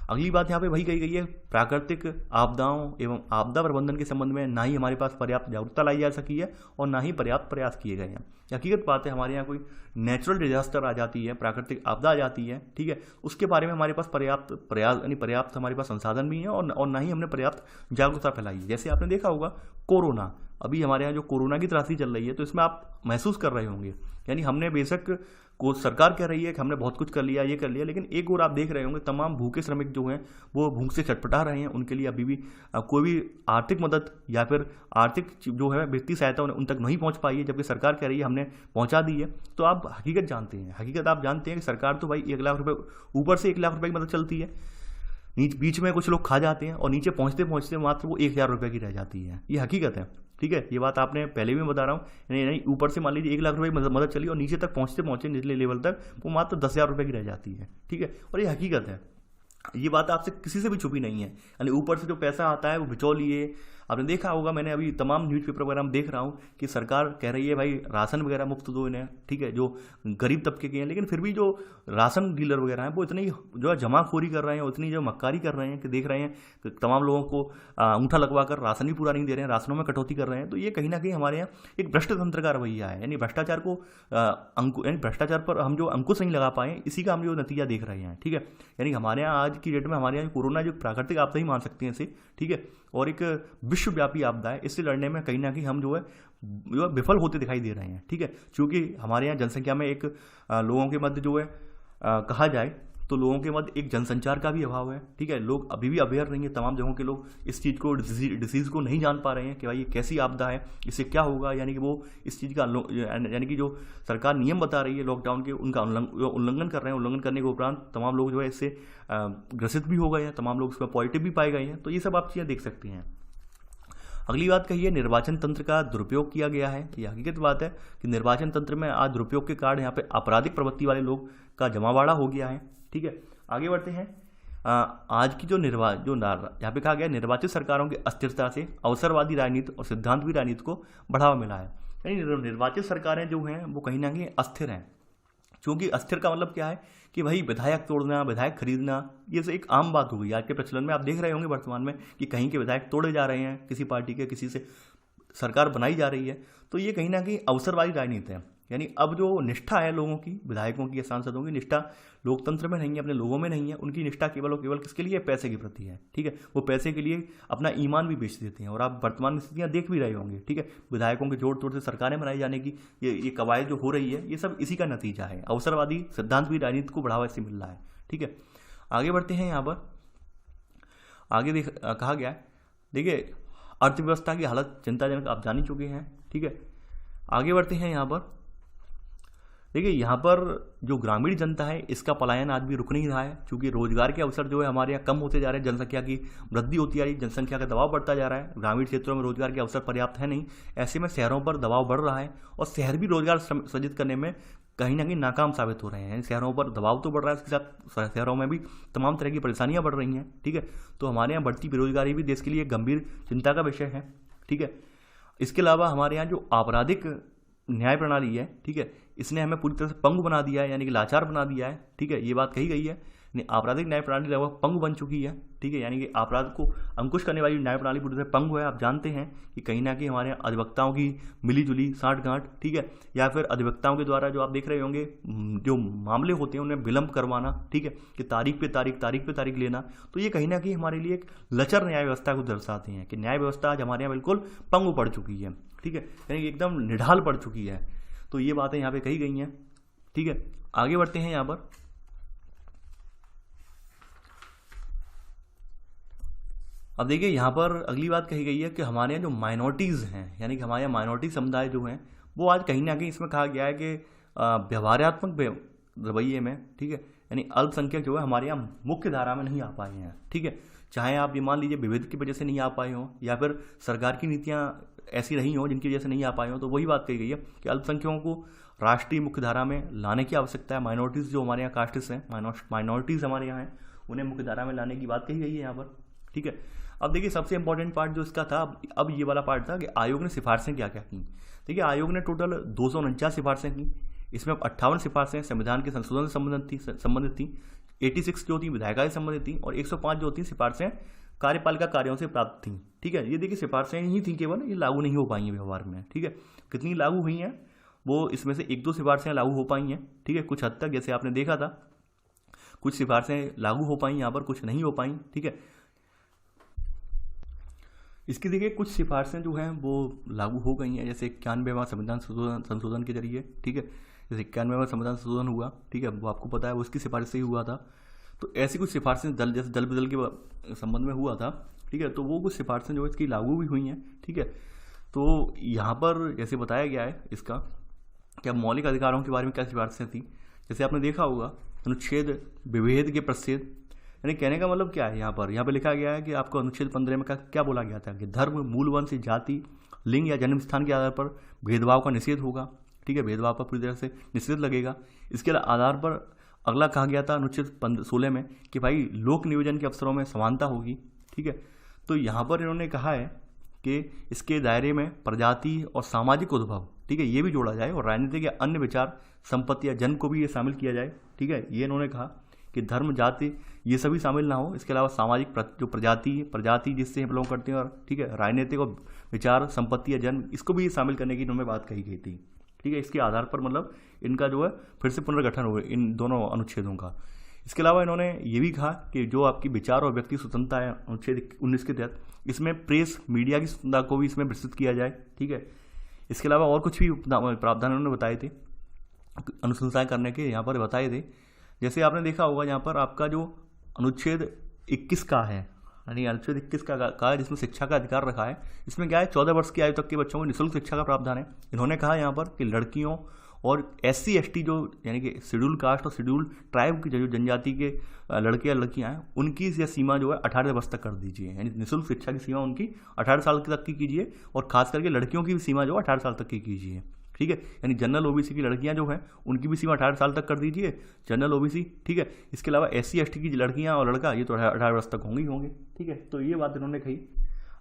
अगली बात यहाँ पे वही कही गई है, प्राकृतिक आपदाओं एवं आपदा प्रबंधन के संबंध में ना ही हमारे पास पर्याप्त जागरूकता लाई जा सकी है और ना ही पर्याप्त प्रयास किए गए हैं। हकीकत बात है, हमारे यहाँ कोई नेचुरल डिजास्टर आ जाती है, प्राकृतिक आपदा आ जाती है, ठीक है, उसके बारे में हमारे पास पर्याप्त प्रयास यानी पर्याप्त हमारे पास संसाधन भी हैं और ना ही हमने पर्याप्त जागरूकता फैलाई है। जैसे आपने देखा होगा कोरोना, अभी हमारे यहाँ जो कोरोना की त्रासदी चल रही है, तो इसमें आप महसूस कर रहे होंगे, यानी हमने बेशक को सरकार कह रही है कि हमने बहुत कुछ कर लिया, ये कर लिया, लेकिन एक और आप देख रहे होंगे तमाम भूखे श्रमिक जो हैं वो भूख से छटपटा रहे हैं। उनके लिए अभी भी कोई भी आर्थिक मदद या फिर आर्थिक जो है वित्तीय सहायता उन तक नहीं पहुंच पाई है, जबकि सरकार कह रही है हमने पहुंचा दी है। तो आप हकीकत जानते हैं, आप जानते हैं कि सरकार तो भाई 1 लाख रुपये, ऊपर से 1 लाख रुपये की मदद चलती है, बीच में कुछ लोग खा जाते हैं और नीचे पहुंचते पहुंचते मात्र वो 1,000 रुपये की रह जाती है। ये हकीकत है। ठीक है, ये बात आपने पहले भी बता रहा हूँ, नहीं ऊपर से मान लीजिए 1 लाख रुपये की मदद चली और नीचे तक पहुँचते निचले लेवल तक वो मात्र 10,000 रुपये की रह जाती है। ठीक है, और ये हकीकत है, ये बात आपसे किसी से भी छुपी नहीं है। यानी ऊपर से जो पैसा आता है वो बिचौलिए, आपने देखा होगा, मैंने अभी तमाम न्यूज़पेपर वगैरह में देख रहा हूँ कि सरकार कह रही है भाई राशन वगैरह मुफ्त दो इन्हें, ठीक है, जो गरीब तबके के हैं, लेकिन फिर भी जो राशन डीलर वगैरह हैं वो इतनी जो है जमाखोरी कर रहे हैं, उतनी जो मक्कारी कर रहे हैं कि देख रहे हैं कि तमाम लोगों को अंगूठा लगवा कर राशन भी पूरा नहीं दे रहे हैं, राशनों में कटौती कर रहे हैं। तो ये कहीं ना कहीं हमारे यहाँ एक भ्रष्ट तंत्र का रवैया है, यानी भ्रष्टाचार को यानी भ्रष्टाचार पर हम जो अंकुश नहीं लगा पाए, इसी का हम जो नतीजा देख रहे हैं। ठीक है, यानी हमारे यहाँ आज की डेट में हमारे यहाँ कोरोना जो प्राकृतिक आपदा ही मान सकते हैं इसे, ठीक है, और एक विश्वव्यापी आपदा है, इससे लड़ने में कहीं ना कहीं हम जो है विफल होते दिखाई दे रहे हैं। ठीक है, क्योंकि हमारे यहाँ जनसंख्या में एक लोगों के मध्य जो है कहा जाए तो लोगों के मध्य एक जनसंचार का भी अभाव है। ठीक है, लोग अभी भी अवेयर नहीं है, तमाम जगहों के लोग इस चीज़ को डिसीज़ को नहीं जान पा रहे हैं कि भाई ये कैसी आपदा है, इससे क्या होगा, यानी कि वो इस चीज़ का यानी कि जो सरकार नियम बता रही है लॉकडाउन के, उनका उल्लंघन कर रहे हैं। उल्लंघन करने के उपरांत तमाम लोग जो है इससे ग्रसित भी हो गए हैं, तमाम लोग इसमें पॉजिटिव भी पाए गए हैं। तो ये सब आप चीज़ें देख सकते हैं। अगली बात कही है निर्वाचन तंत्र का दुरुपयोग किया गया है। ये हकीकत बात है कि निर्वाचन तंत्र में आज दुरुपयोग के कारण यहाँ पे आपराधिक प्रवृत्ति वाले लोग का जमावाड़ा हो गया है। ठीक है, आगे बढ़ते हैं। आज की जो यहाँ पे कहा गया निर्वाचित सरकारों की अस्थिरता से अवसरवादी राजनीति और सिद्धांतवी राजनीति को बढ़ावा मिला है। यानी निर्वाचित सरकारें जो हैं वो कहीं ना कहीं अस्थिर हैं। क्योंकि अस्थिर का मतलब क्या है कि भाई विधायक तोड़ना, विधायक खरीदना, ये तो एक आम बात हो गई आज के प्रचलन में। आप देख रहे होंगे वर्तमान में कि कहीं के विधायक तोड़े जा रहे हैं, किसी पार्टी के, किसी से सरकार बनाई जा रही है। तो ये कहीं ना कहीं अवसरवादी राजनीति है। यानी अब जो निष्ठा है लोगों की, विधायकों की या सांसदों की निष्ठा लोकतंत्र में नहीं है, अपने लोगों में नहीं है। उनकी निष्ठा केवल और केवल किसके लिए? पैसे के प्रति है। ठीक है, वो पैसे के लिए अपना ईमान भी बेच देते हैं, और आप वर्तमान में स्थितियाँ देख भी रहे होंगे। ठीक है, विधायकों के जोड़ तोड़ से सरकारें बनाई जाने की ये कवायद जो हो रही है, ये सब इसी का नतीजा है। अवसरवादी सिद्धांतवी राजनीति को बढ़ावा इससे मिल रहा है। ठीक है, आगे बढ़ते हैं। यहाँ पर आगे कहा गया है, देखिए अर्थव्यवस्था की हालत चिंताजनक, आप जान ही चुके हैं। ठीक है, आगे बढ़ते हैं। यहाँ पर देखिए, यहाँ पर जो ग्रामीण जनता है इसका पलायन आज भी रुक नहीं रहा है, क्योंकि रोजगार के अवसर जो है हमारे यहाँ कम होते जा रहे हैं, जनसंख्या की वृद्धि होती जा रही है, जनसंख्या का दबाव बढ़ता जा रहा है। ग्रामीण क्षेत्रों में रोजगार के अवसर पर्याप्त है नहीं, ऐसे में शहरों पर दबाव बढ़ रहा है, और शहर भी रोजगार सृजित करने में कहीं ना कहीं नाकाम साबित हो रहे हैं। शहरों पर दबाव तो बढ़ रहा है, इसके साथ शहरों में भी तमाम तरह की परेशानियां बढ़ रही हैं। ठीक है, तो हमारे यहाँ बढ़ती बेरोजगारी भी देश के लिए गंभीर चिंता का विषय है। ठीक है, इसके अलावा हमारे यहाँ जो आपराधिक न्याय प्रणाली है, ठीक है, इसने हमें पूरी तरह से पंगु बना दिया है, यानी कि लाचार बना दिया है। ठीक है, ये बात कही गई है। आपराधिक न्याय प्रणाली लगभग पंगु बन चुकी है। ठीक है, यानी कि अपराध को अंकुश करने वाली न्याय प्रणाली पूरी तरह पंगु है। आप जानते हैं कि कहीं ना कहीं हमारे अधिवक्ताओं की मिलीजुली साठगांठ, ठीक है, या फिर अधिवक्ताओं के द्वारा जो आप देख रहे होंगे जो मामले होते हैं उन्हें विलंब करवाना, ठीक है, कि तारीख पे तारीख लेना, तो ये कहीं ना कहीं हमारे लिए एक लचर न्याय व्यवस्था को दर्शाते हैं कि न्याय व्यवस्था आज हमारे यहाँ बिल्कुल पंगु पड़ चुकी है। ठीक है, यानी कि एकदम निढाल पड़ चुकी है। तो ये बातें यहाँ पे कही गई हैं। ठीक है, आगे बढ़ते हैं। यहाँ पर अब देखिए, यहाँ पर अगली बात कही गई है कि हमारे यहाँ जो माइनॉरिटीज़ हैं, यानी कि हमारे यहाँ माइनॉरिटी समुदाय जो हैं, वो आज कहीं ना कहीं इसमें कहा गया है कि व्यवहारात्मक रवैये में, ठीक है, यानी अल्पसंख्यक जो है हमारे यहाँ मुख्य धारा में नहीं आ पाए हैं, ठीक है। चाहे आप ये मान लीजिए विभेद की वजह से नहीं आ पाए हों या फिर सरकार की नीतियाँ ऐसी रही हों जिनकी वजह से नहीं आ पाए हों, तो वही बात कही गई है कि अल्पसंख्यकों को राष्ट्रीय मुख्य धारा में लाने की आवश्यकता है। माइनॉरिटीज़ जो हमारे यहाँ कास्टिस हैं, माइनॉरिटीज़ हमारे यहाँ हैं, उन्हें मुख्य धारा में लाने की बात कही गई है यहाँ पर, ठीक है। अब देखिए सबसे इंपॉर्टेंट पार्ट जो इसका था, अब ये वाला पार्ट था कि आयोग ने सिफारिशें क्या क्या की। देखिए आयोग ने टोटल 249 सिफारिशें की, इसमें 58 सिफारिशें संविधान के संशोधन से संबंधित थी, 86 जो थी विधायिका से संबंधित थी और 105 जो थी सिफारिशें कार्यपालिका कार्यों से प्राप्त थी, ठीक है। ये देखिए सिफारिशें ही थी केवल, ये लागू नहीं हो पाई हैं व्यवहार में, ठीक है। कितनी लागू हुई हैं वो, इसमें से 1-2 सिफारिशें लागू हो पाई हैं, ठीक है, कुछ हद तक, जैसे आपने देखा था कुछ सिफारिशें लागू हो पाई यहाँ पर, कुछ नहीं हो पाई, ठीक है। इसकी देखिए कुछ सिफारिशें जो हैं वो लागू हो गई हैं, जैसे 91वां संविधान संशोधन के जरिए, ठीक है, जैसे 91वां संविधान संशोधन हुआ, ठीक है, वो आपको पता है वो उसकी सिफारिश से ही हुआ था। तो ऐसी कुछ सिफारिशें जैसे दल बदल के संबंध में हुआ था, ठीक है, तो वो कुछ सिफारिशें जो इसकी लागू भी हुई हैं, ठीक है। तो यहाँ पर जैसे बताया गया है इसका कि अब मौलिक अधिकारों के बारे में क्या सिफारिशें थी, जैसे आपने देखा होगा अनुच्छेद विभेद के प्रच्छेद, यानी कहने का मतलब क्या है, यहाँ पर लिखा गया है कि आपको अनुच्छेद 15 में क्या बोला गया था कि धर्म, मूल वंश, जाति, लिंग या जन्म स्थान के आधार पर भेदभाव का निषेध होगा, ठीक है, भेदभाव पर पूरी तरह से निषेध लगेगा। इसके आधार पर अगला कहा गया था अनुच्छेद 16 में कि भाई लोक नियोजन के अवसरों में समानता होगी, ठीक है। तो यहाँ पर इन्होंने कहा है कि इसके दायरे में प्रजाति और सामाजिक उद्भव, ठीक है, ये भी जोड़ा जाए और राजनीतिक या अन्य विचार, संपत्ति या जन्म को भी ये शामिल किया जाए, ठीक है। ये इन्होंने कहा कि धर्म, जाति ये सभी शामिल ना हो, इसके अलावा सामाजिक जो प्रजाति जिससे हम लोग करते हैं, और ठीक है, राजनीतिक और विचार, संपत्ति या जन्म, इसको भी शामिल करने की इन्होंने बात कही गई थी, ठीक है। इसके आधार पर मतलब इनका जो है फिर से पुनर्गठन हुए इन दोनों अनुच्छेदों का। इसके अलावा इन्होंने ये भी कहा कि जो आपकी विचार और व्यक्ति स्वतंत्रता है अनुच्छेद 19 के तहत, इसमें प्रेस मीडिया की स्वतंत्रता को भी इसमें विस्तृत किया जाए, ठीक है। इसके अलावा और कुछ भी प्रावधान उन्होंने बताए थे अनुशंसाएं करने के, यहाँ पर बताए थे। जैसे आपने देखा होगा यहाँ पर आपका जो अनुच्छेद 21 का है, यानी अनुच्छेद 21 का है जिसमें शिक्षा का अधिकार रखा है, इसमें क्या है 14 वर्ष की आयु तक के बच्चों को निःशुल्क शिक्षा का प्रावधान है। इन्होंने कहा यहाँ पर कि लड़कियों और SC ST जो यानी कि शेड्यूल कास्ट और शेड्यूल ट्राइब की जो जनजाति के लड़के या लड़कियाँ हैं, उनकी यह सीमा जो है 18 वर्ष तक कर दीजिए, यानी निःशुल्क शिक्षा की सीमा उनकी 18 साल तक की कीजिए और खास करके लड़कियों की भी सीमा जो 18 साल तक की कीजिए, ठीक है। यानी जनरल OBC की लड़कियां जो हैं उनकी भी सीमा 18 साल तक कर दीजिए, जनरल OBC, ठीक है। इसके अलावा SC ST की लड़कियां और लड़का ये तो 18 वर्ष तक होंगे, ठीक है। तो ये बात इन्होंने कही।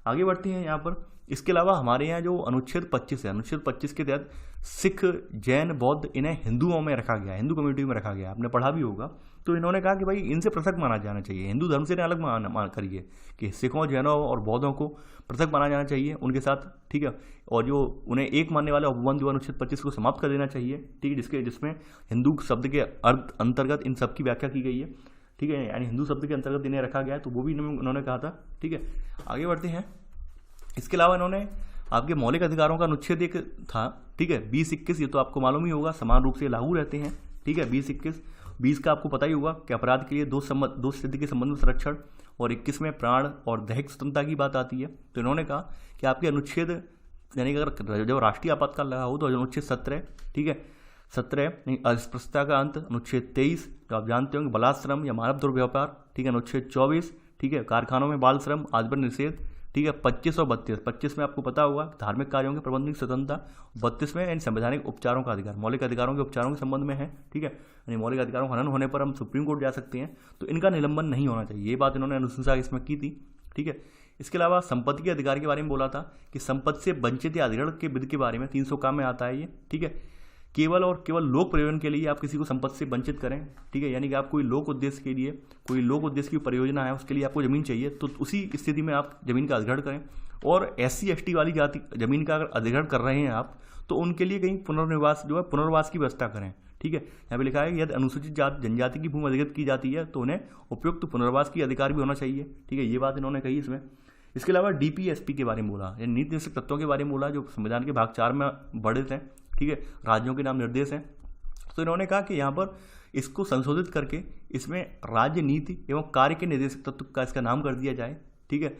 आगे बढ़ते हैं यहाँ पर। इसके अलावा हमारे यहाँ जो अनुच्छेद 25 है, अनुच्छेद 25 के तहत सिख, जैन, बौद्ध इन्हें हिंदुओं में रखा गया, हिंदू कम्युनिटी में रखा गया, आपने पढ़ा भी होगा। तो इन्होंने कहा कि भाई इनसे पृथक माना जाना चाहिए, हिंदू धर्म से अलग मान करिए कि सिखों, जैनों और बौद्धों को पृथक माना जाना चाहिए उनके साथ, ठीक है। और जो उन्हें एक मानने वाले उपबंध जो अनुच्छेद 25 को समाप्त कर देना चाहिए, ठीक है, जिसमें हिंदू शब्द के अर्थ अंतर्गत इन सब की व्याख्या की गई है, ठीक है, यानी हिंदू शब्द के अंतर्गत इन्हें रखा गया है, तो वो भी उन्होंने कहा था, ठीक है। आगे बढ़ते हैं। इसके अलावा इन्होंने आपके मौलिक अधिकारों का अनुच्छेद एक था, ठीक है, 20-21, ये तो आपको मालूम ही होगा समान रूप से लागू रहते हैं, ठीक है। 20-21 का आपको पता ही होगा कि अपराध के लिए दो स्थिति के संबंध में संरक्षण, और 21 में प्राण और दैहिक स्वतंत्रता की बात आती है। तो इन्होंने कहा कि आपके अनुच्छेद यानी कि अगर जब राष्ट्रीय आपातकाल लगा हो तो अनुच्छेद 17, ठीक है, 17 अस्पृश्यता का अंत, अनुच्छेद 23 तो आप जानते होंगे बलात्श्रम या मानव दुर्व्यापार, ठीक है, अनुच्छेद 24, ठीक है, कारखानों में बाल श्रम आदि पर निषेध, ठीक है। 25 और 32, 25 में आपको पता होगा धार्मिक कार्यों के प्रबंधन की स्वतंत्रता, 32 में इन संवैधानिक उपचारों का अधिकार, मौलिक अधिकारों के उपचारों के संबंध में है, ठीक है, यानी मौलिक अधिकारों का हनन होने पर हम सुप्रीम कोर्ट जा सकते हैं, तो इनका निलंबन नहीं होना चाहिए, ये बात इन्होंने अनुशंसा इसमें की थी, ठीक है। इसके अलावा संपत्ति के अधिकार के बारे में बोला था कि संपत्ति से वंचित या अधिग्रहण के विधि के बारे में 300 काम में आता है ये, ठीक है। केवल और केवल लोक प्रयोजन के लिए आप किसी को संपत्ति से वंचित करें, ठीक है, यानी कि आप कोई लोक उद्देश्य के लिए, कोई लोक उद्देश्य की परियोजना है उसके लिए आपको जमीन चाहिए, तो उसी स्थिति में आप जमीन का अधिग्रहण करें। और SC ST वाली जाति जमीन का अगर अधिग्रहण कर रहे हैं आप, तो उनके लिए कहीं पुनर्वास की व्यवस्था करें, ठीक है। यहाँ पे लिखा है यदि अनुसूचित जनजाति की भूमि अधिगत की जाती है तो उन्हें उपयुक्त पुनर्वास की अधिकार भी होना चाहिए, ठीक है, ये बात इन्होंने कही इसमें। इसके अलावा DPSP के बारे में बोला, यानी नीति निर्देशक तत्वों के बारे में बोला, जो संविधान के भाग 4 में वर्णित हैं, ठीक है, राज्यों के नाम निर्देश हैं। तो इन्होंने कहा कि यहाँ पर इसको संशोधित करके इसमें राज्य नीति एवं कार्य के निर्देशक तत्व का इसका नाम कर दिया जाए, ठीक है।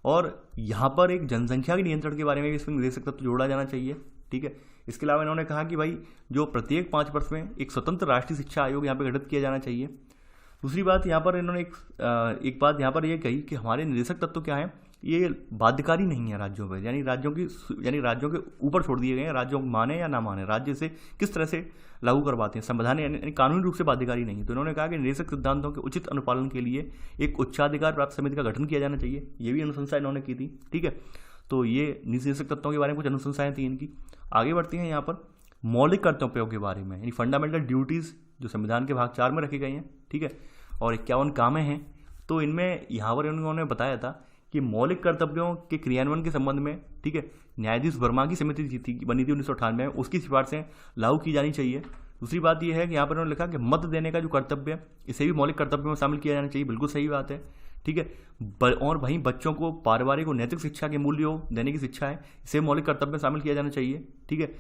और यहाँ पर एक जनसंख्या के नियंत्रण के बारे में भी इसमें निर्देशक तत्व जोड़ा जाना चाहिए, ठीक है। इसके अलावा इन्होंने कहा कि भाई जो प्रत्येक 5 वर्ष में एक स्वतंत्र राष्ट्रीय शिक्षा आयोग यहाँ पे गठित किया जाना चाहिए। दूसरी बात यहाँ पर इन्होंने एक बात यहाँ पर ये कही कि हमारे निर्देशक तत्व क्या है, ये बाध्यकारी नहीं है राज्यों पर, यानी राज्यों के ऊपर छोड़ दिए गए हैं, राज्यों को माने या ना माने, राज्य से किस तरह से लागू करवाते हैं, संविधान यानी कानूनी रूप से बाध्यकारी नहीं है। तो इन्होंने कहा कि निर्देशक सिद्धांतों के उचित अनुपालन के लिए एक उच्चाधिकार प्राप्त समिति का गठन किया जाना चाहिए। ये भी अनुशंसा इन्होंने की थी, ठीक है। तो ये निर्देशक तत्वों के बारे में कुछ अनुशंसाएं थी इनकी। आगे बढ़ती हैं यहाँ पर मौलिक कर्तव्यों के बारे में, यानी फंडामेंटल ड्यूटीज़ जो संविधान के भाग 4 में रखी गई हैं, ठीक है, और 51 कामें हैं। तो इनमें यहाँ पर उन्होंने बताया था कि मौलिक कर्तव्यों के क्रियान्वयन के संबंध में, ठीक है, न्यायाधीश वर्मा की समिति बनी थी 1998 में, उसकी सिफारिशें लागू की जानी चाहिए। दूसरी बात यह है कि यहाँ पर उन्होंने लिखा कि मत देने का जो कर्तव्य है इसे भी मौलिक कर्तव्यों में शामिल किया जाना चाहिए। बिल्कुल सही बात है, ठीक है। और वहीं बच्चों को पारिवारिक और नैतिक शिक्षा के मूल्यों देने की शिक्षा है, इसे मौलिक कर्तव्य में शामिल किया जाना चाहिए, ठीक है।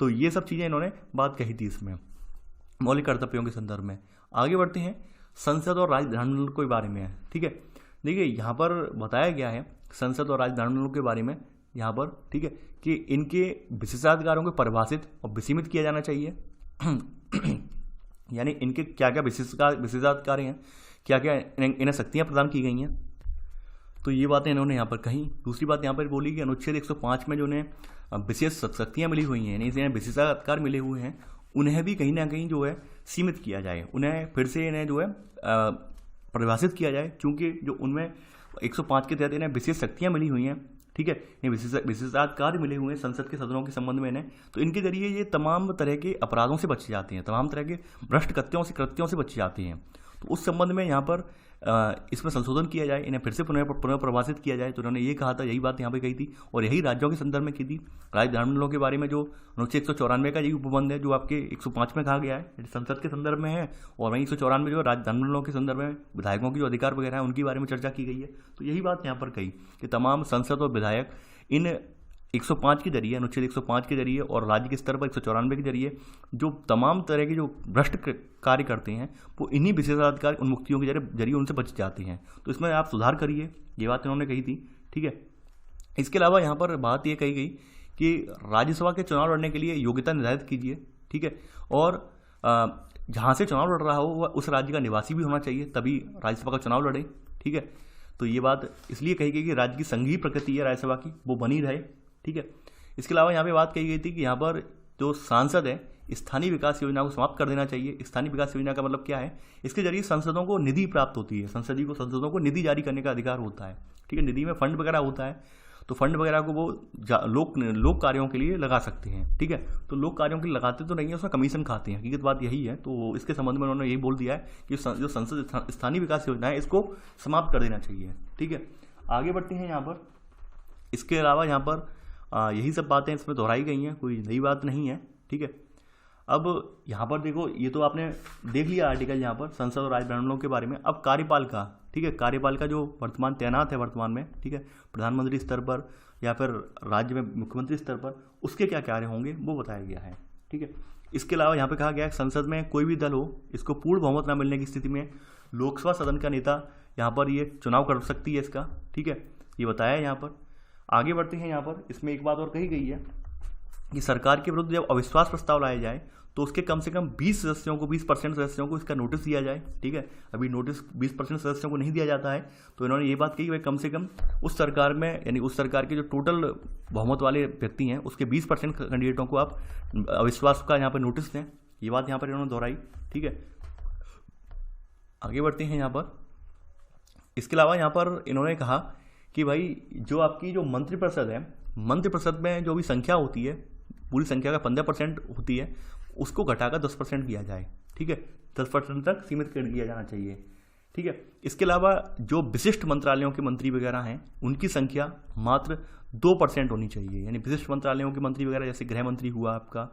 तो ये सब चीज़ें इन्होंने बात कही थी इसमें मौलिक कर्तव्यों के संदर्भ में। आगे बढ़ते हैं संसद और राज्य विधानमंडल के बारे में, ठीक है। देखिए यहाँ पर बताया गया है संसद और राज्य विधानमंडल के बारे में यहाँ पर, ठीक है, कि इनके विशेषाधिकारों को परिभाषित और विसीमित किया जाना चाहिए। यानी इनके क्या क्या विशेषाधिकार हैं, क्या क्या इन्हें शक्तियाँ प्रदान की गई हैं, तो ये बातें इन्होंने यहाँ पर कही। दूसरी बात यहाँ पर बोली कि अनुच्छेद 105 में जो उन्हें विशेष शक्तियाँ मिली हुई हैं, यानी इन्हें विशेषाधिकार मिले हुए हैं, उन्हें भी कहीं ना कहीं जो है सीमित किया जाए, उन्हें फिर से इन्हें जो है परिभाषित किया जाए, क्योंकि जो उनमें 105 के तहत इन्हें विशेष शक्तियाँ मिली हुई हैं, ठीक है, ये विशेषाधिकार मिले हुए हैं संसद के सदनों के संबंध में इन्हें, तो इनके जरिए ये तमाम तरह के अपराधों से बच जाते हैं, तमाम तरह के भ्रष्ट कृत्यों से बच जाते हैं। तो उस संबंध में यहाँ पर इसमें संशोधन किया जाए, इन्हें फिर से पुनर्प्रवासित किया जाए। तो उन्होंने ये कहा था, यही बात यहाँ पे कही थी और यही राज्यों के संदर्भ में की थी। राज्य विधानमंडलों के बारे में जो अनुच्छेद 194 का यही उपबंध है जो आपके 105 में कहा गया है, संसद के संदर्भ में है, और वहीं 194 जो राज्य विधानमंडलों के संदर्भ में विधायकों की जो अधिकार वगैरह है उनके बारे में चर्चा की गई है। तो यही बात यहाँ पर कही कि तमाम संसद और विधायक इन 105 के जरिए, अनुच्छेद 105 के जरिए और राज्य के स्तर पर 194 के जरिए जो तमाम तरह के जो भ्रष्ट कार्य करते हैं वो इन्हीं विशेषाधिकार उन्मुक्तियों के जरिए उनसे बच जाते हैं। तो इसमें आप सुधार करिए, ये बात इन्होंने कही थी, ठीक है। इसके अलावा यहाँ पर बात ये कही गई कि राज्यसभा के चुनाव लड़ने के लिए योग्यता निर्धारित कीजिए, ठीक है, और जहाँ से चुनाव लड़ रहा हो वह उस राज्य का निवासी भी होना चाहिए, तभी राज्यसभा का चुनाव लड़े, ठीक है। तो ये बात इसलिए कही गई कि राज्य की संघीय प्रकृति है राज्यसभा की, वो बनी रहे, ठीक है। इसके अलावा यहाँ पे बात कही गई थी कि यहाँ पर जो सांसद है स्थानीय विकास योजना को समाप्त कर देना चाहिए। स्थानीय विकास योजना का मतलब क्या है, इसके जरिए संसदों को निधि प्राप्त होती है, संसदों को निधि जारी करने का अधिकार होता है, ठीक है। निधि में फंड वगैरह होता है, तो फंड वगैरह को वो लोक कार्यों के लिए लगा सकते हैं, ठीक है। तो लोक कार्यों के लिए लगाते तो नहीं है, उसमें कमीशन खाते हैं, हकीकत बात यही है। तो इसके संबंध में उन्होंने यही बोल दिया है कि जो संसद स्थानीय विकास योजना है इसको समाप्त कर देना चाहिए, ठीक है। आगे बढ़ते हैं यहाँ पर। इसके अलावा यहाँ पर यही सब बातें इसमें दोहराई गई हैं, कोई नई बात नहीं है, ठीक है। अब यहाँ पर देखो, ये तो आपने देख लिया आर्टिकल यहाँ पर संसद और राज्य विधानमंडलों के बारे में। अब कार्यपालिका, ठीक है, कार्यपालिका जो वर्तमान तैनात है वर्तमान में, ठीक है, प्रधानमंत्री स्तर पर या फिर राज्य में मुख्यमंत्री स्तर पर, उसके क्या कार्य होंगे वो बताया गया है, ठीक है। इसके अलावा यहाँ पे कहा गया है संसद में कोई भी दल हो, इसको पूर्ण बहुमत न मिलने की स्थिति में लोकसभा सदन का नेता यहाँ पर ये चुनाव कर सकती है इसका, ठीक है, ये बताया है यहाँ पर। आगे बढ़ते हैं यहाँ पर। इसमें एक बात और कही गई है कि सरकार के विरुद्ध जब अविश्वास प्रस्ताव लाया जाए तो उसके कम से कम 20% सदस्यों को इसका नोटिस दिया जाए, ठीक है। अभी नोटिस 20% सदस्यों को नहीं दिया जाता है, तो इन्होंने ये बात कही कि कम से कम उस सरकार में, यानी उस सरकार के जो टोटल बहुमत वाले व्यक्ति हैं उसके 20% कैंडिडेटों को आप अविश्वास का यहाँ पर नोटिस दें। ये बात यहाँ पर इन्होंने दोहराई, ठीक है। आगे बढ़ते हैं यहाँ पर। इसके अलावा यहाँ पर इन्होंने कहा कि भाई जो आपकी जो मंत्रिपरिषद है, मंत्रिपरिषद में जो भी संख्या होती है, पूरी संख्या का 15% होती है, उसको घटाकर 10% किया जाए, ठीक है, 10% तक सीमित कर दिया जाना चाहिए, ठीक है। इसके अलावा जो विशिष्ट मंत्रालयों के मंत्री वगैरह हैं उनकी संख्या मात्र 2% होनी चाहिए, यानी विशिष्ट मंत्रालयों के मंत्री वगैरह जैसे गृह मंत्री हुआ आपका,